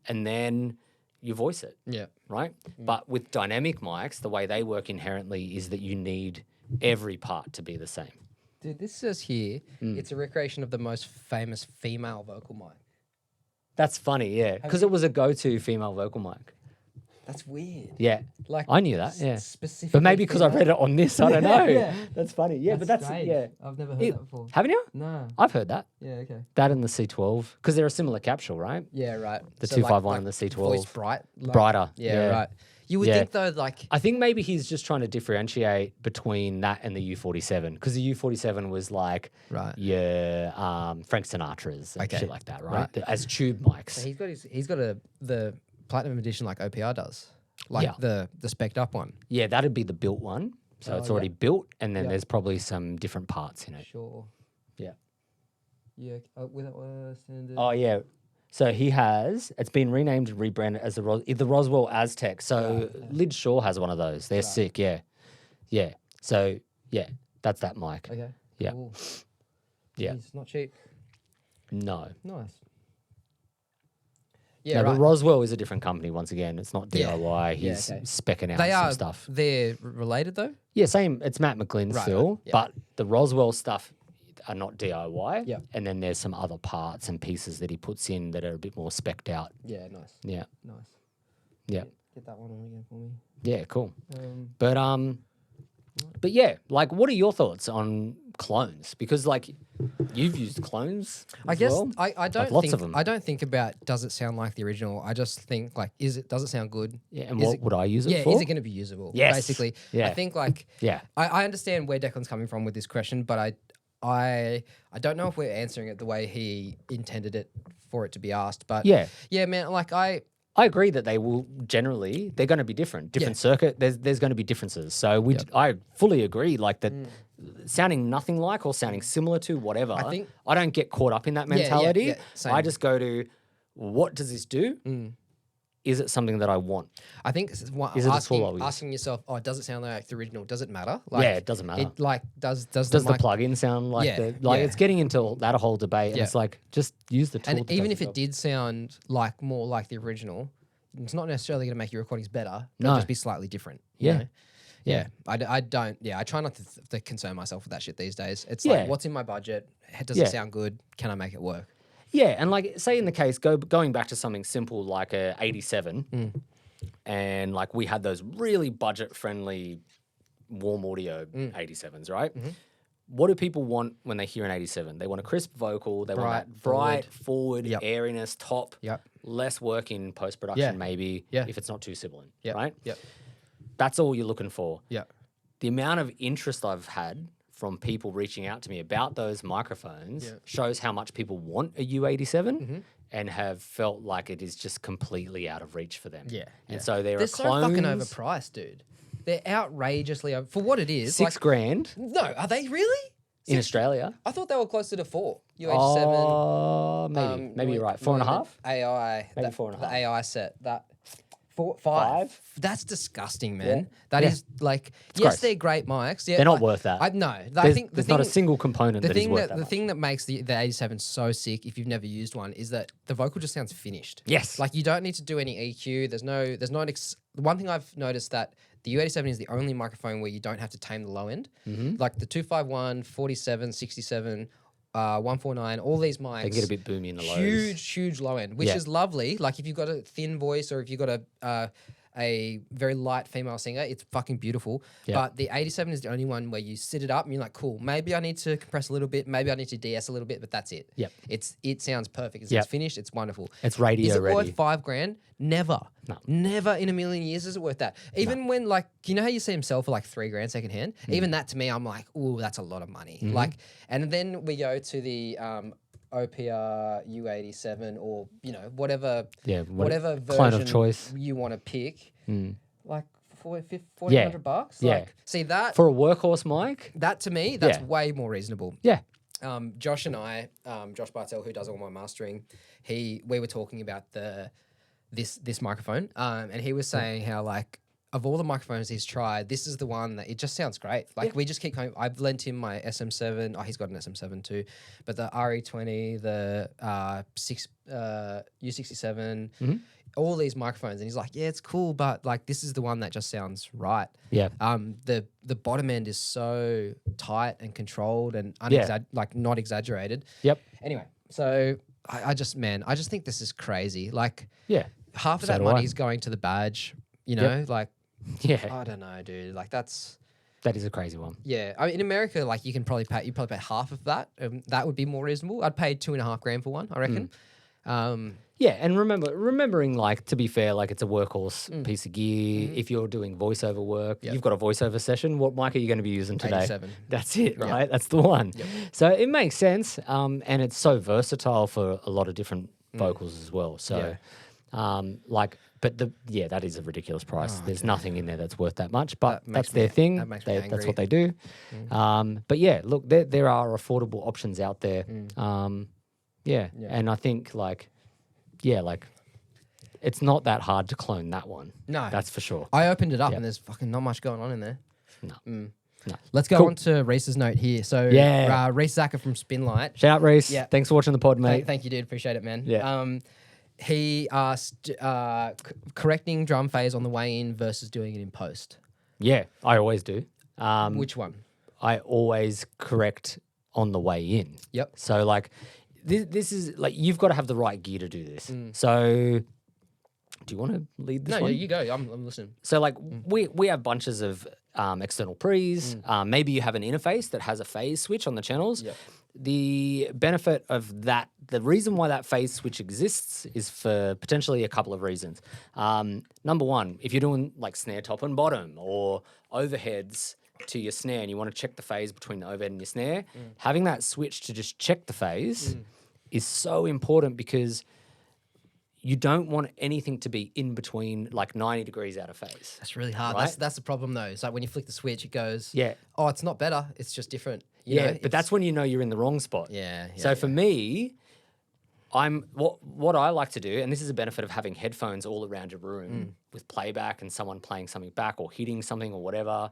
And then you voice it. Yeah. Right? But with dynamic mics, the way they work inherently is that you need every part to be the same. Dude, this says here, it's a recreation of the most famous female vocal mic. That's funny, yeah. Because it was a go-to female vocal mic. That's weird. Yeah. Like I knew that, yeah. Specifically But maybe because I read it on this, I don't know. Yeah. That's funny. Yeah, but that's, strange. yeah. I've never heard that before. Haven't you? No. I've heard that. Yeah, okay. That and the C12. Because they're a similar capsule, right? Yeah, right. The 251 and the C12. Voice bright. Like, Brighter. Yeah, right. You would think though, like... I think maybe he's just trying to differentiate between that and the U47. Because the U47 was like Frank Sinatra's and shit like that, right? As tube mics. So he's got the platinum edition like OPR does. Like the spec'd up one. Yeah, that'd be the built one. So it's already built, and then there's probably some different parts in it. Sure. Yeah. Yeah, with standard. Oh, yeah. So it's been renamed and rebranded as the Roswell Aztec. So Lid Shaw has one of those. They're sick, yeah. Yeah. So, yeah, that's that mic. Okay. Yeah. Cool. Yeah. It's not cheap. No. Nice. Yeah, but Roswell is a different company once again. It's not DIY. He's speccing out some stuff. They're related though? Yeah, same. It's Matt McGlynn still, but the Roswell stuff are not DIY. Yeah. And then there's some other parts and pieces that he puts in that are a bit more specced out. Yeah, nice. Yeah. Nice. Yeah. Get that one on again for me. Yeah, cool. But yeah, like what are your thoughts on clones? Because like you've used clones. I guess well. I don't Like lots think of them. I don't think about does it sound like the original. I just think like does it sound good? Yeah, and what would I use it for? Yeah, is it going to be usable? Yes. Basically. Yeah. I think like I understand where Declan's coming from with this question, but I don't know if we're answering it the way he intended it for it to be asked. But yeah, man, like I agree that they will generally they're going to be different circuit. There's going to be differences. So I fully agree. Like that, sounding nothing like or sounding similar to whatever. I don't get caught up in that mentality. Same. I just go to what does this do, is it something that I want? I think Is it a tool I'll use? asking yourself, oh, does it sound like the original? Does it matter? Yeah, it doesn't matter. It like does Does the the mic, plugin sound like it's getting into that whole debate, and Yeah. it's like just use the tool. and that even does if the it job. did sound like more like the original, it's not necessarily going to make your recordings better. It'll No. just be slightly different. You Yeah. know? Yeah. I don't. Yeah, I try not to concern myself with that shit these days. It's Yeah. like, what's in my budget? Does Yeah. it sound good? Can I make it work? Yeah, and like say in the case going back to something simple like a 87, and like we had those really budget friendly warm audio 87s, right? What do people want when they hear an 87? They want a crisp vocal. They want that bright, forward Yep. airiness, top, Yep. less work in post production, Yeah. maybe Yeah. if it's not too sibilant, Yep. right? Yep. That's all you're looking for. Yeah. The amount of interest I've had from people reaching out to me about those microphones shows how much people want a U87 and have felt like it is just completely out of reach for them. Yeah. And so there They're are so clones. fucking overpriced, dude. They're outrageously for what it is. $6,000 No, are they really? in Australia. I thought they were closer to 4. U87. Oh, maybe. Maybe you're right. 4.5? AI. Maybe that, 4.5. The AI set. That 5. That's disgusting, man. That is like, yes, gross. they're great mics. Yeah, They're not worth that. I think there's not a single component that is worth that the much. thing that makes the 87 so sick, if you've never used one, is that the vocal just sounds finished. Yes. Like you don't need to do any EQ. There's no one thing I've noticed that the U87 is the only microphone where you don't have to tame the low end. Like the 251, 47, 67, 149, all these mics. They get a bit boomy in the lows. Huge low end, which is lovely. Like if you've got a thin voice or if you've got a very light female singer, it's fucking beautiful. Yeah. But the 87 is the only one where you sit it up and you're like, cool, maybe I need to compress a little bit, maybe I need to DS a little bit, but that's it. Yep. It sounds perfect. It's Yep. finished. It's wonderful. It's radio Is it ready. worth $5,000? Never. No. Never in a million years is it worth that. Even when like, you know how you see them sell for like $3,000 secondhand? Even that to me, I'm like, ooh, that's a lot of money. Like, and then we go to the OPR U87 or whatever clone version of choice. you want to pick. Like $1,400. Yeah. Yeah. Like, see that For a workhorse mic? that to me, that's Yeah. way more reasonable. Yeah. Josh and I, Josh Bartell, who does all my mastering, we were talking about this microphone, and he was saying how like of all the microphones he's tried, this is the one that it just sounds great. Like we just keep going. I've lent him my SM7. Oh, he's got an SM7 too, but the RE20, the U67, all these microphones, and he's like, yeah, it's cool, but like this is the one that just sounds right. Yeah. The bottom end is so tight and controlled and like not exaggerated. Yep. Anyway, so I just think this is crazy. Like Yeah. half of So that do I. money is going to the badge, like Yeah. I don't know, dude. Like that's That is a crazy one. yeah. I mean, in America, like you probably pay half of that. That would be more reasonable. I'd pay $2,500 for one, I reckon. Yeah, and remembering, like, to be fair, like it's a workhorse piece of gear. If you're doing voiceover work, you've got a voiceover session. What mic are you going to be using today? 87. That's it, right? That's the one. So it makes sense, and it's so versatile for a lot of different vocals as well. So, that is a ridiculous price. There's nothing in there that's worth that much, but that's their thing. That makes me That's angry. what they do. But yeah, look, there are affordable options out there. And I think it's not that hard to clone that one. No. That's for sure. I opened it up and there's fucking not much going on in there. No. No. Let's go Cool. on to Rhys's note here. So, Yeah. Rhys Zacher from Spinlight. Shout out, Rhys. Yeah. Thanks for watching the pod, mate. Thank you, dude. Appreciate it, man. Yeah. He asked correcting drum phase on the way in versus doing it in post. Yeah, I always do. Which one? I always correct on the way in. Yep. So, like, this is, like, you've got to have the right gear to do this. So, do you want to lead this No, one? yeah, you go. I'm listening. So, like, we have bunches of external pre's. Maybe you have an interface that has a phase switch on the channels. Yep. The benefit of that, the reason why that phase switch exists is for potentially a couple of reasons. Number one, if you're doing like snare top and bottom or overheads to your snare and you want to check the phase between the overhead and your snare, having that switch to just check the phase is so important because you don't want anything to be in between like 90 degrees out of phase. That's really hard. Right? That's the problem though. It's like when you flick the switch, it goes, Yeah. oh, it's not better. It's just different. You know, But that's when you know you're in the wrong spot. Yeah. So for me, what I like to do, and this is a benefit of having headphones all around your room with playback and someone playing something back or hitting something or whatever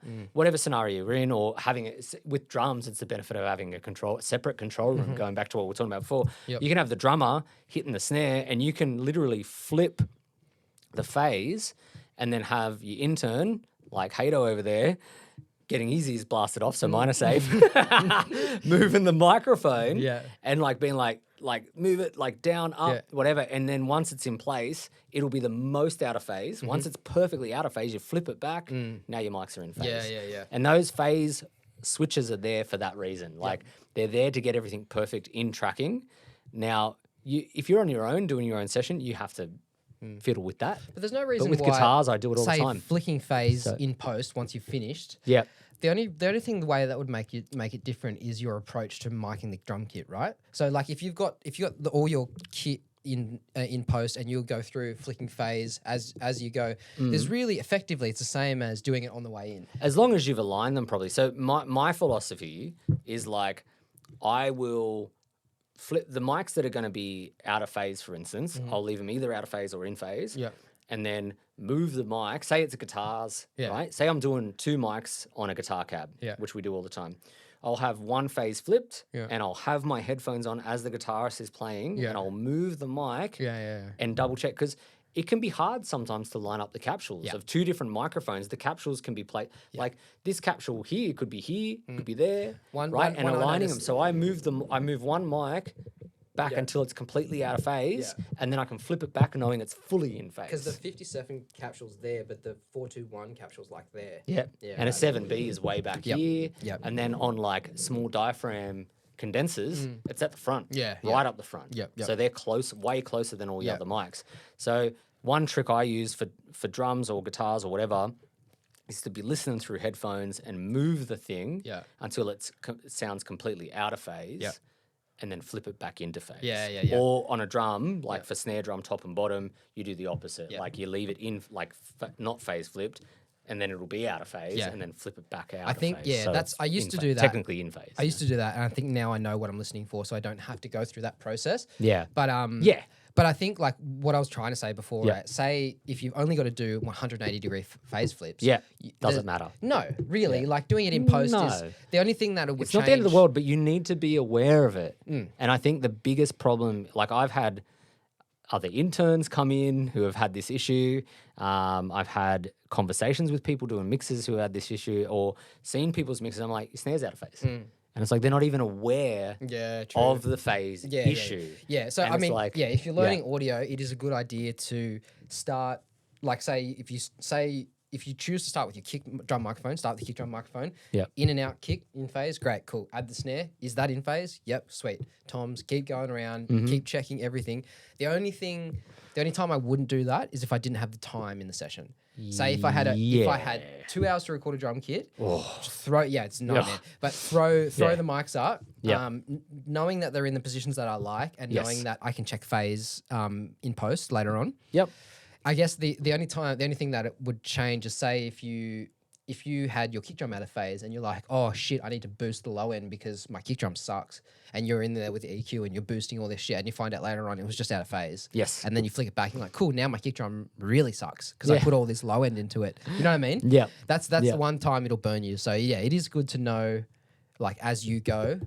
scenario you're in, or having it with drums. It's the benefit of having a separate control room. Going back to what we were talking about before, you can have the drummer hitting the snare, and you can literally flip the phase, and then have your intern like Hato over there getting his ears blasted off, so mine are safe, moving the microphone, and like being like move it like down, up, whatever. And then once it's in place, it'll be the most out of phase. Once it's perfectly out of phase, you flip it back. Now your mics are in phase. Yeah. And those phase switches are there for that reason. Like they're there to get everything perfect in tracking. Now, if you're on your own doing your own session, you have to fiddle with that. But there's no reason with why, guitars, I do it all the say, time. flicking phase in post once you've finished. Yeah. The only thing, the way that would make it different is your approach to miking the drum kit, right? So like if you got all your kit in post, and you'll go through flicking phase as you go, there's really effectively it's the same as doing it on the way in. As long as you've aligned them properly. So my philosophy is like, I will flip the mics that are going to be out of phase, for instance. I'll leave them either out of phase or in phase. Yeah. And then move the mic. Say it's guitars, right? Say I'm doing 2 mics on a guitar cab, which we do all the time. I'll have one phase flipped, and I'll have my headphones on as the guitarist is playing, and I'll move the mic and double check, because it can be hard sometimes to line up the capsules of 2 different microphones. The capsules can be played like this capsule here could be here, could be there, and aligning them. So I move one mic back until it's completely out of phase, and then I can flip it back knowing it's fully in phase. Because the 57 capsule's there, but the 421 capsule's like there. Yeah. And a 7B is way back here. And then on like small diaphragm condensers, it's at the front. Right up the front. So they're way closer than all the other mics. So one trick I use for drums or guitars or whatever is to be listening through headphones and move the thing until it sounds completely out of phase. And then flip it back into phase. Or on a drum, like for snare drum, top and bottom, you do the opposite. Like you leave it in, like not phase flipped, and then it'll be out of phase, and then flip it back out. I think, of phase. So I used to do that. Technically in phase. I used to do that, and I think now I know what I'm listening for, so I don't have to go through that process. But I think like what I was trying to say before, right? Say if you've only got to do 180-degree phase flips. Doesn't matter. No, really. Like doing it in post is the only thing that it would It's change. not the end of the world, but you need to be aware of it. And I think the biggest problem, like I've had other interns come in who have had this issue. I've had conversations with people doing mixes who had this issue, or seen people's mixes. I'm like, your snare's out of phase. And it's like they're not even aware of the phase issue. So and I mean, like, if you're learning audio, it is a good idea to start, like if you choose to start with your kick drum microphone, start with the kick drum microphone. In and out kick in phase, great, cool. Add the snare. Is that in phase? Yep, sweet. Toms, keep going around, keep checking everything. The only time I wouldn't do that is if I didn't have the time in the session. Say if I had if I had 2 hours to record a drum kit, it's nightmare. But throw the mics up, knowing that they're in the positions that I like, and knowing that I can check phase in post later on. I guess the only thing that it would change is, say if you had your kick drum out of phase and you're like, oh shit, I need to boost the low end because my kick drum sucks, and you're in there with the EQ and you're boosting all this shit, and you find out later on it was just out of phase. And then you flick it back and you're like, cool, now my kick drum really sucks because I put all this low end into it. You know what I mean? That's the one time it'll burn you. So it is good to know, like as you go,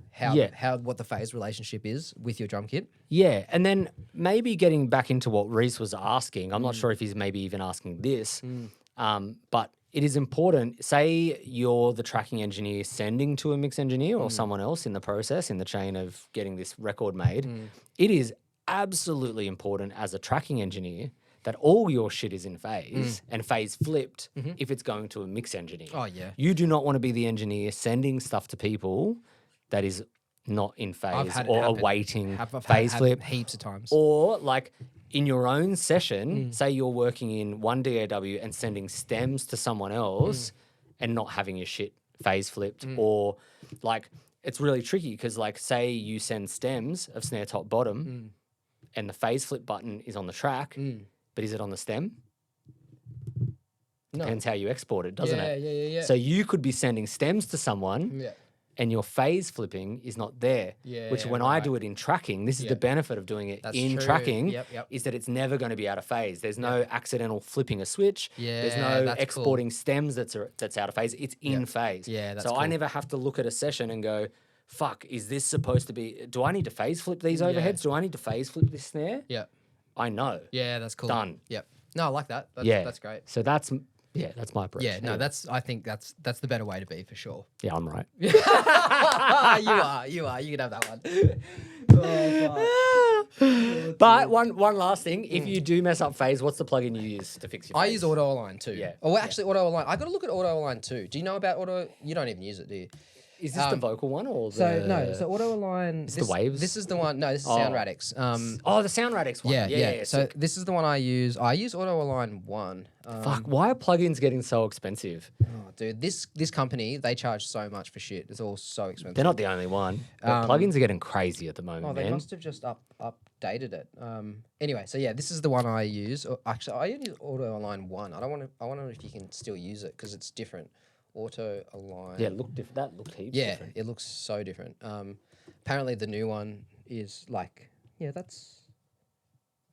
what the phase relationship is with your drum kit. And then maybe getting back into what Rhys was asking, I'm not sure if he's maybe even asking this, but it is important. Say you're the tracking engineer sending to a mix engineer or someone else in the process, in the chain of getting this record made. It is absolutely important as a tracking engineer that all your shit is in phase and phase flipped if it's going to a mix engineer. You do not want to be the engineer sending stuff to people that is not in phase or awaiting phase flip. Heaps of times. Or like in your own session, say you're working in one DAW and sending stems to someone else and not having your shit phase flipped, or like it's really tricky because like say you send stems of snare top bottom and the phase flip button is on the track, but is it on the stem? Depends how you export it, doesn't it? So you could be sending stems to someone and your phase flipping is not there. Which when I do it in tracking, this is the benefit of doing it in tracking, is that it's never going to be out of phase. There's no accidental flipping a switch. There's no exporting stems that's out of phase. It's in phase. So I never have to look at a session and go, fuck, is this supposed to be, do I need to phase flip these overheads? Do I need to phase flip this snare? I know. Yeah, that's cool. Done. Yep. No, I like that. That's great. So that's my approach. Yeah, no, I think that's the better way to be for sure. Yeah, I'm right. You are. You can have that one. But one last thing, if you do mess up phase, what's the plugin you use to fix your phase? I use Auto Align too. Yeah. Oh, well, actually, Auto Align. I got to look at Auto Align too. Do you know about Auto? You don't even use it, do you? Is this the vocal one or the... So Auto Align... the waves? This is the one... No, this is Sound Radix. the Sound Radix one. Yeah. So this is the one I use. I use Auto Align 1. Fuck, why are plugins getting so expensive? Oh, dude, this company, they charge so much for shit. It's all so expensive. They're not the only one. But plugins are getting crazy at the moment, Oh, they must have just updated it. Anyway, so yeah, this is the one I use. Actually, I use Auto Align 1. I wonder if you can still use it because it's different. Auto Align. Yeah, that looked heaps different. It looks so different. Apparently the new one is like, that's...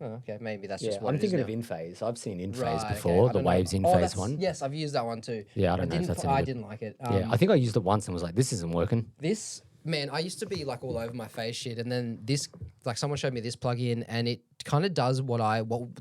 Oh, okay, maybe that's just what I'm it is thinking now. of in-phase. I've seen in-phase Right, before, okay, the waves in-phase one. Yes, I've used that one too. Yeah, I don't know if that's any I good. didn't like it. I think I used it once and was like, this isn't working. This, man, I used to be like all over my phase shit, and then this, like someone showed me this plugin, and it kind of does what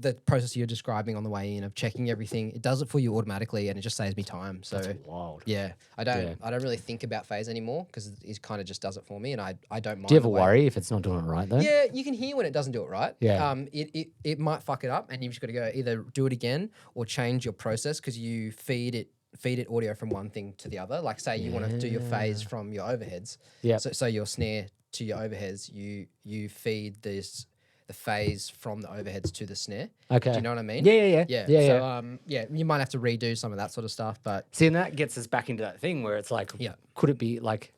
the process you're describing on the way in of checking everything. It does it for you automatically, and it just saves me time. So That's wild. Yeah, I don't really think about phase anymore because it kind of just does it for me, and I don't mind. Do you ever worry if it's not doing it right though? Yeah, you can hear when it doesn't do it right. Yeah. It might fuck it up, and you've just got to go either do it again or change your process because you feed it audio from one thing to the other. Like say you want to do your phase from your overheads. Yeah. So your snare to your overheads, you feed the phase from the overheads to the snare. Okay. Do you know what I mean? Yeah. So you might have to redo some of that sort of stuff, but see, and that gets us back into that thing where it's like, could it be like,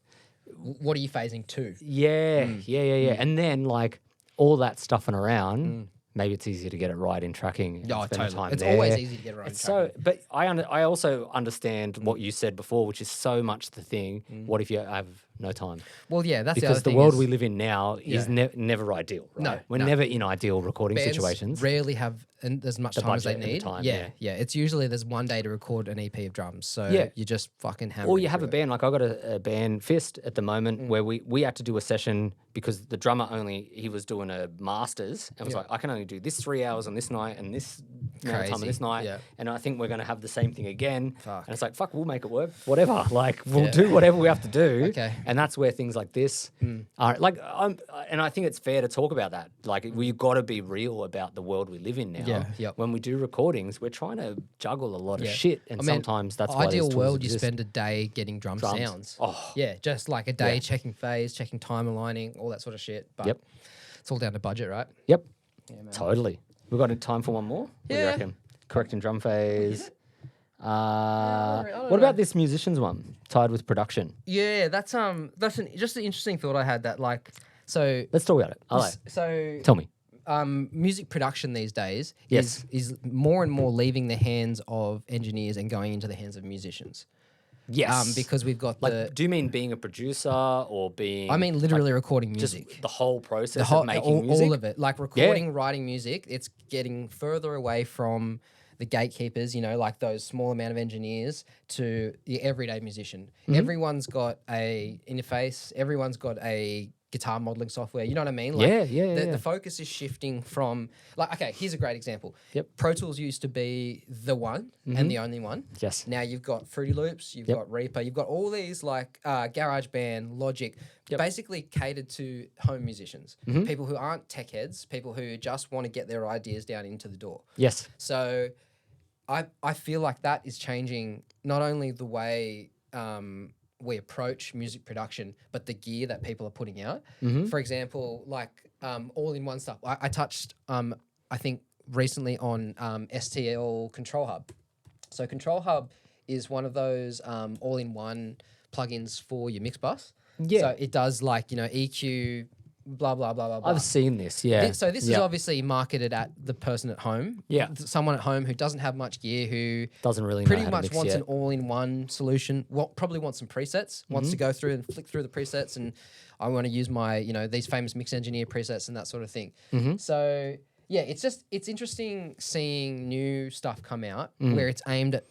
what are you phasing to? Yeah. And then like all that stuffing around, maybe it's easier to get it right in tracking. Oh, totally. Time it's there. always easy to get it right in tracking. But I also understand what you said before, which is so much the thing. What if you have no time? Well, yeah, that's because the world we live in now is never ideal. Right? No, we're never in ideal recording bands situations. Rarely have as much time as they budget and need. the time, yeah. It's usually there's one day to record an EP of drums, so you just fucking hammer. Or you have a band like I got a band Fist at the moment where we had to do a session because the drummer he was doing a masters and was like, I can only do this 3 hours on this night and this amount of time on this night, and I think we're going to have the same thing again. And it's like, fuck, we'll make it work. Whatever, like we'll do whatever we have to do. Okay. And that's where things like this are like. And I think it's fair to talk about that. Like we've got to be real about the world we live in now. Yeah, yep. When we do recordings, we're trying to juggle a lot of shit, and sometimes that's why ideal these tools world. You exist. spend a day getting drums. Sounds. Oh. Yeah, just like a day checking phase, checking time aligning, all that sort of shit. But it's all down to budget, right? Yep. Yeah, man. Totally. We've got time for one more. What do you reckon? Correcting drum phase. What about this musicians one? Tied with production. Yeah, that's just an interesting thought I had. That like, so let's talk about it. Hello. So tell me. Music production these days is more and more leaving the hands of engineers and going into the hands of musicians. Yes. Because we've got do you mean being a producer or being... I mean literally recording music. Just the whole process of making music? All of it. Like recording, writing music, it's getting further away from the gatekeepers, like those small amount of engineers to the everyday musician. Everyone's got a interface. Everyone's got a guitar modeling software. You know what I mean? Like the focus is shifting from okay, here's a great example. Pro Tools used to be the one and the only one. Yes. Now you've got Fruity Loops, you've got Reaper, you've got all these GarageBand, Logic, basically catered to home musicians, people who aren't tech heads, people who just want to get their ideas down into the door. Yes. So I feel like that is changing not only the way we approach music production, but the gear that people are putting out. For example, all-in-one stuff. I touched, I think, recently on STL Control Hub. So Control Hub is one of those all-in-one plugins for your mix bus. Yeah. So it does EQ, blah, blah, blah, blah, blah. I've seen this, yeah. So this is obviously marketed at the person at home. Yeah. Someone at home who doesn't have much gear, who Doesn't really know pretty how to much mix wants yet. an all-in-one solution. Probably wants some presets, wants to go through and flick through the presets, and I want to use my, these famous mix engineer presets and that sort of thing. So yeah, it's interesting seeing new stuff come out where it's aimed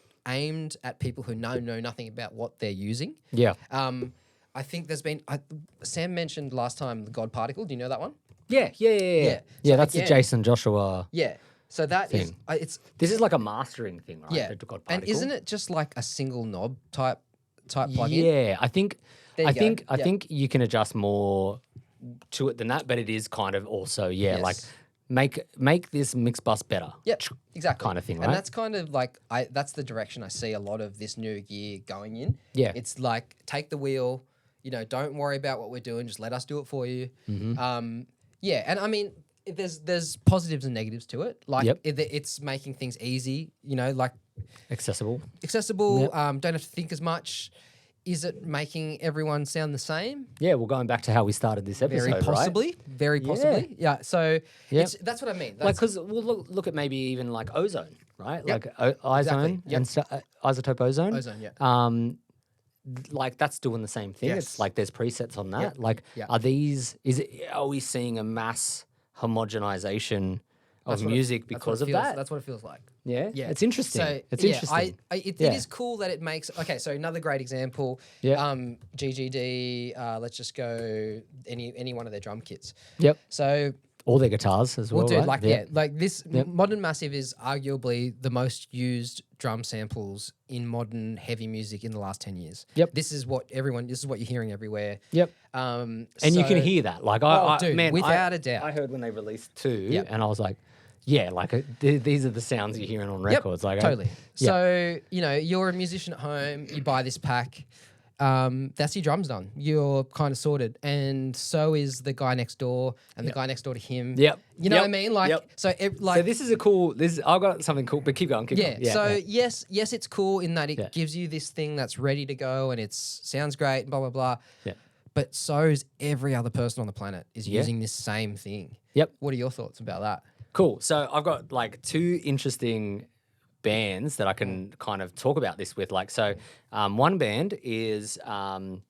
at people who know nothing about what they're using. Yeah. I think there's been Sam mentioned last time the God Particle. Do you know that one? Yeah. So That's the again- Jason Joshua. Yeah. So that is Thing. it's This is like a mastering thing, right? yeah. The God And Particle. isn't it just like a single knob type plugin? Yeah, I think There you go. I think you can adjust more to it than that, but it is kind of also like make this mix bus better. Yep, exactly. Kind of thing, right? And that's kind of like that's the direction I see a lot of this new gear going in. Yeah. It's like take the wheel, don't worry about what we're doing, just let us do it for you. Yeah, and I mean there's positives and negatives to it. Like it's making things easy, like Accessible. don't have to think as much. Is it making everyone sound the same? Yeah, well, going back to how we started this episode, Very possibly. right? Very possibly. Yeah. So that's what I mean. Like, because we'll look at maybe even like ozone, right? Yep. Like ozone Exactly. Yep. and isotope ozone. Ozone, yeah. Like that's doing the same thing. Yes. It's like there's presets on that. Yep. Like, Yep. are we seeing a mass homogenization of music because of feels, that? That's what it feels like. Yeah, Yeah. it's interesting. So, It's yeah, interesting. It Yeah. is cool that it makes. Okay, so another great example. Yeah. GGD. Let's just go any one of their drum kits. Yep. So All their guitars as well. dude, right? like this Modern Massive is arguably the most used drum samples in modern heavy music in the last 10 years. Yep. This is what you're hearing everywhere. Yep. And And you can hear that. Like, dude, man, without a doubt. I heard when they released 2, Yep. and I was like, yeah, like these are the sounds you're hearing on records. Like, totally. yeah. So, you're a musician at home, you buy this pack, that's your drums done. You're kind of sorted. And so is the guy next door and the guy next door to him. Yep. You know Yep. what I mean? Like, Yep. so So this is a cool. I've got something cool, but keep going. Keep yeah. going. Yeah. So yeah. yes, it's cool in that it gives you this thing that's ready to go and it sounds great and blah, blah, blah. Yeah. But so is every other person on the planet is using this same thing. Yep. What are your thoughts about that? Cool. So I've got like 2 interesting bands that I can kind of talk about this with. Like, so one band is a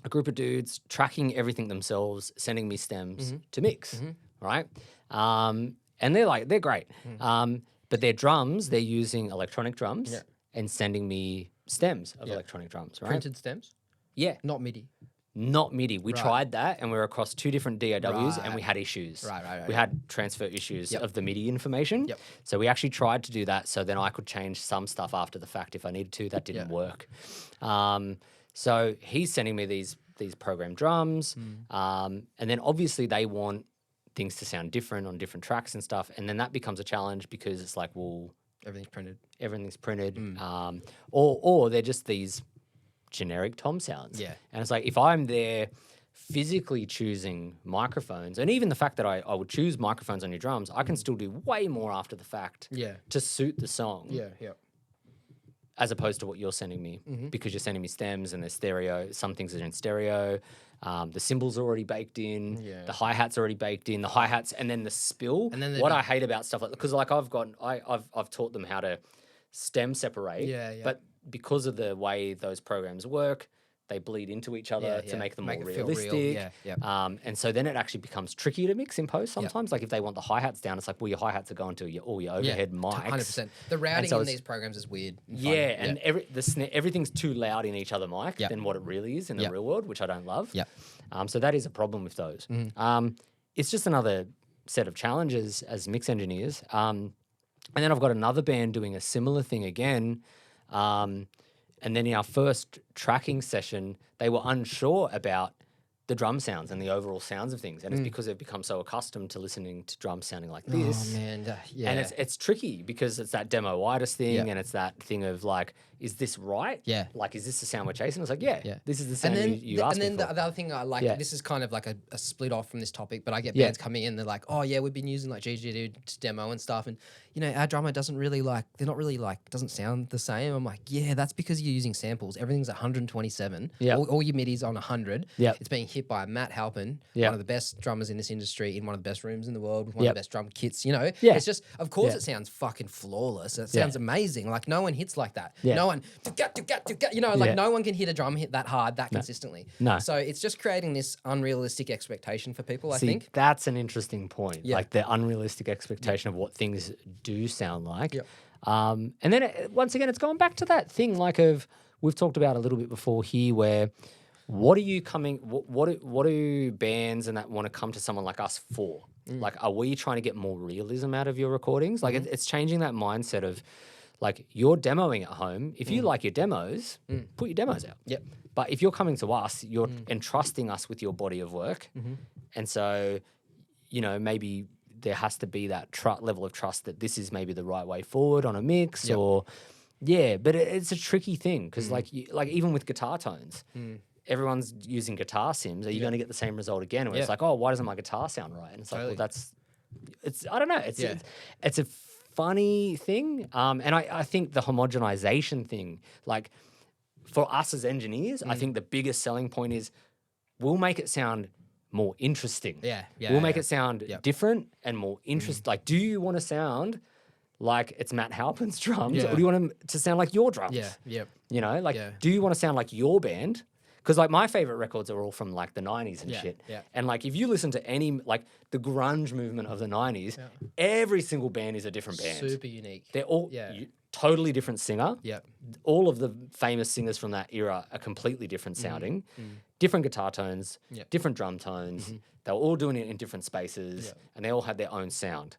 group of dudes tracking everything themselves, sending me stems to mix, right? And they're great. But their drums, they're using electronic drums and sending me stems of electronic drums, right? Printed stems? Yeah. Not MIDI. Not MIDI. We tried that and we were across 2 different DAWs and we Right. had issues. Right. We had transfer issues of the MIDI information. Yep. So we actually tried to do that so then I could change some stuff after the fact if I needed to. That didn't work. So he's sending me these programmed drums. And then obviously they want things to sound different on different tracks and stuff. And then that becomes a challenge because it's like, well, everything's printed. Or they're just these generic tom sounds. Yeah. And it's like, if I'm there physically choosing microphones, and even the fact that I would choose microphones on your drums, I can still do way more after the fact to suit the song. Yeah. As opposed to what you're sending me, because you're sending me stems and they're stereo. Some things are in stereo. The cymbals are already baked in. Yeah. The hi-hats are already baked in. The hi-hats and then the spill. And then what I hate about stuff like, because like I've taught them how to stem separate. Yeah. But because of the way those programs work, they bleed into each other to make them more it feel realistic. real. Yeah. And so then it actually becomes tricky to mix in post sometimes. Like if they want the hi-hats down, it's like, well, your hi-hats are going to all your overhead mics. 100%. The routing so in it's- these programs is weird. And Yeah, funny. and everything's too loud in each other mic Yep. than what it really is in the Yep. real world, which I don't love. Yep. So that is a problem with those. It's just another set of challenges as mix engineers. And then I've got another band doing a similar thing again. And then in our first tracking session, they were unsure about the drum sounds and the overall sounds of things. And it's because they've become so accustomed to listening to drums sounding like this. Oh man, yeah. And it's tricky because it's that demo-itis thing Yeah. and it's that thing of like, is this right? Yeah. Like, is this the sound we're chasing? It's like, yeah, Yeah. this is the sound you asked me for. The other thing I like, Yeah. this is kind of like a split off from this topic, but I get Yeah. bands coming in, they're like, oh yeah, we've been using like GG to demo and stuff. And our drummer doesn't really doesn't sound the same. I'm like, yeah, that's because you're using samples. Everything's 127. Yeah. All your MIDI's on 100. Yeah. It's being hit by Matt Halpin, Yeah. one of the best drummers in this industry, in one of the best rooms in the world, with one Yep. of the best drum kits. You know, Yeah. it's just, of course, Yeah. it sounds fucking flawless. It sounds amazing. Like no one hits like that. Yeah. No one, you know, like Yeah. no one can hit a drum hit that hard, that consistently. No. So it's just creating this unrealistic expectation for people. I See, think. that's an interesting point. Yeah. Like the unrealistic expectation of what things do sound like. Yep. And then once again, it's going back to that thing like of we've talked about a little bit before here, where what are you coming? What do bands and that want to come to someone like us for? Like, are we trying to get more realism out of your recordings? Like, it's changing that mindset of like you're demoing at home. If you like your demos, put your demos out. Yep. But if you're coming to us, you're entrusting us with your body of work, and so you know maybe there has to be that level of trust that this is maybe the right way forward on a mix, or but it's a tricky thing because like even with guitar tones. Everyone's using guitar sims. Are you going to get the same result again? Where it's like, oh, why doesn't my guitar sound right? And it's like, well, it's I don't know. It's a funny thing. And I think the homogenization thing, like for us as engineers, I think the biggest selling point is we'll make it sound more interesting. We'll make it sound different and more interesting. Like, do you want to sound like it's Matt Halpin's drums, or do you want him to sound like your drums? You know, like, do you want to sound like your band? Because like my favorite records are all from like the 90s and shit. And like if you listen to any like the grunge movement of the 90s, every single band is a different band. Super unique. They're all totally different singer. All of the famous singers from that era are completely different sounding, different guitar tones, different drum tones. They were all doing it in different spaces, and they all had their own sound.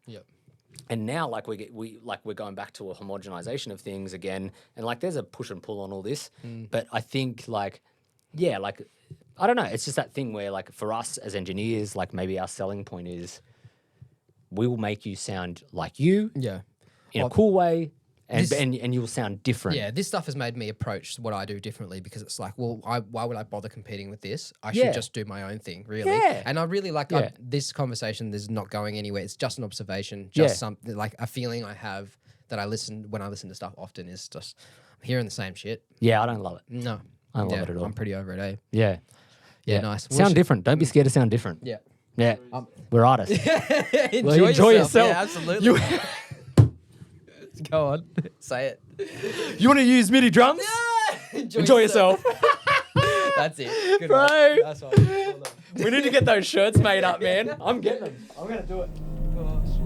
And now, like we're going back to a homogenization of things again, and like there's a push and pull on all this. But I think like I don't know. It's just that thing where like for us as engineers, like maybe our selling point is we will make you sound like you, in a cool way. And you'll sound different. Yeah, this stuff has made me approach what I do differently because it's like, well, why would I bother competing with this? I should just do my own thing, really. And I really like this conversation is not going anywhere. It's just an observation, just something like a feeling I have that when I listen to stuff often is just I'm hearing the same shit. Yeah, I don't love it. No. I don't love it at all. I'm pretty over it, eh? Yeah, nice. Sound different. Don't be scared to sound different. Yeah. We're artists. Enjoy yourself. Yeah, absolutely. Go on. Say it. You want to use MIDI drums? Enjoy yourself. That's it. Good Bro. one. That's all. Well done. We need to get those shirts made up, man. I'm getting them. I'm going to do it. Oh, shit.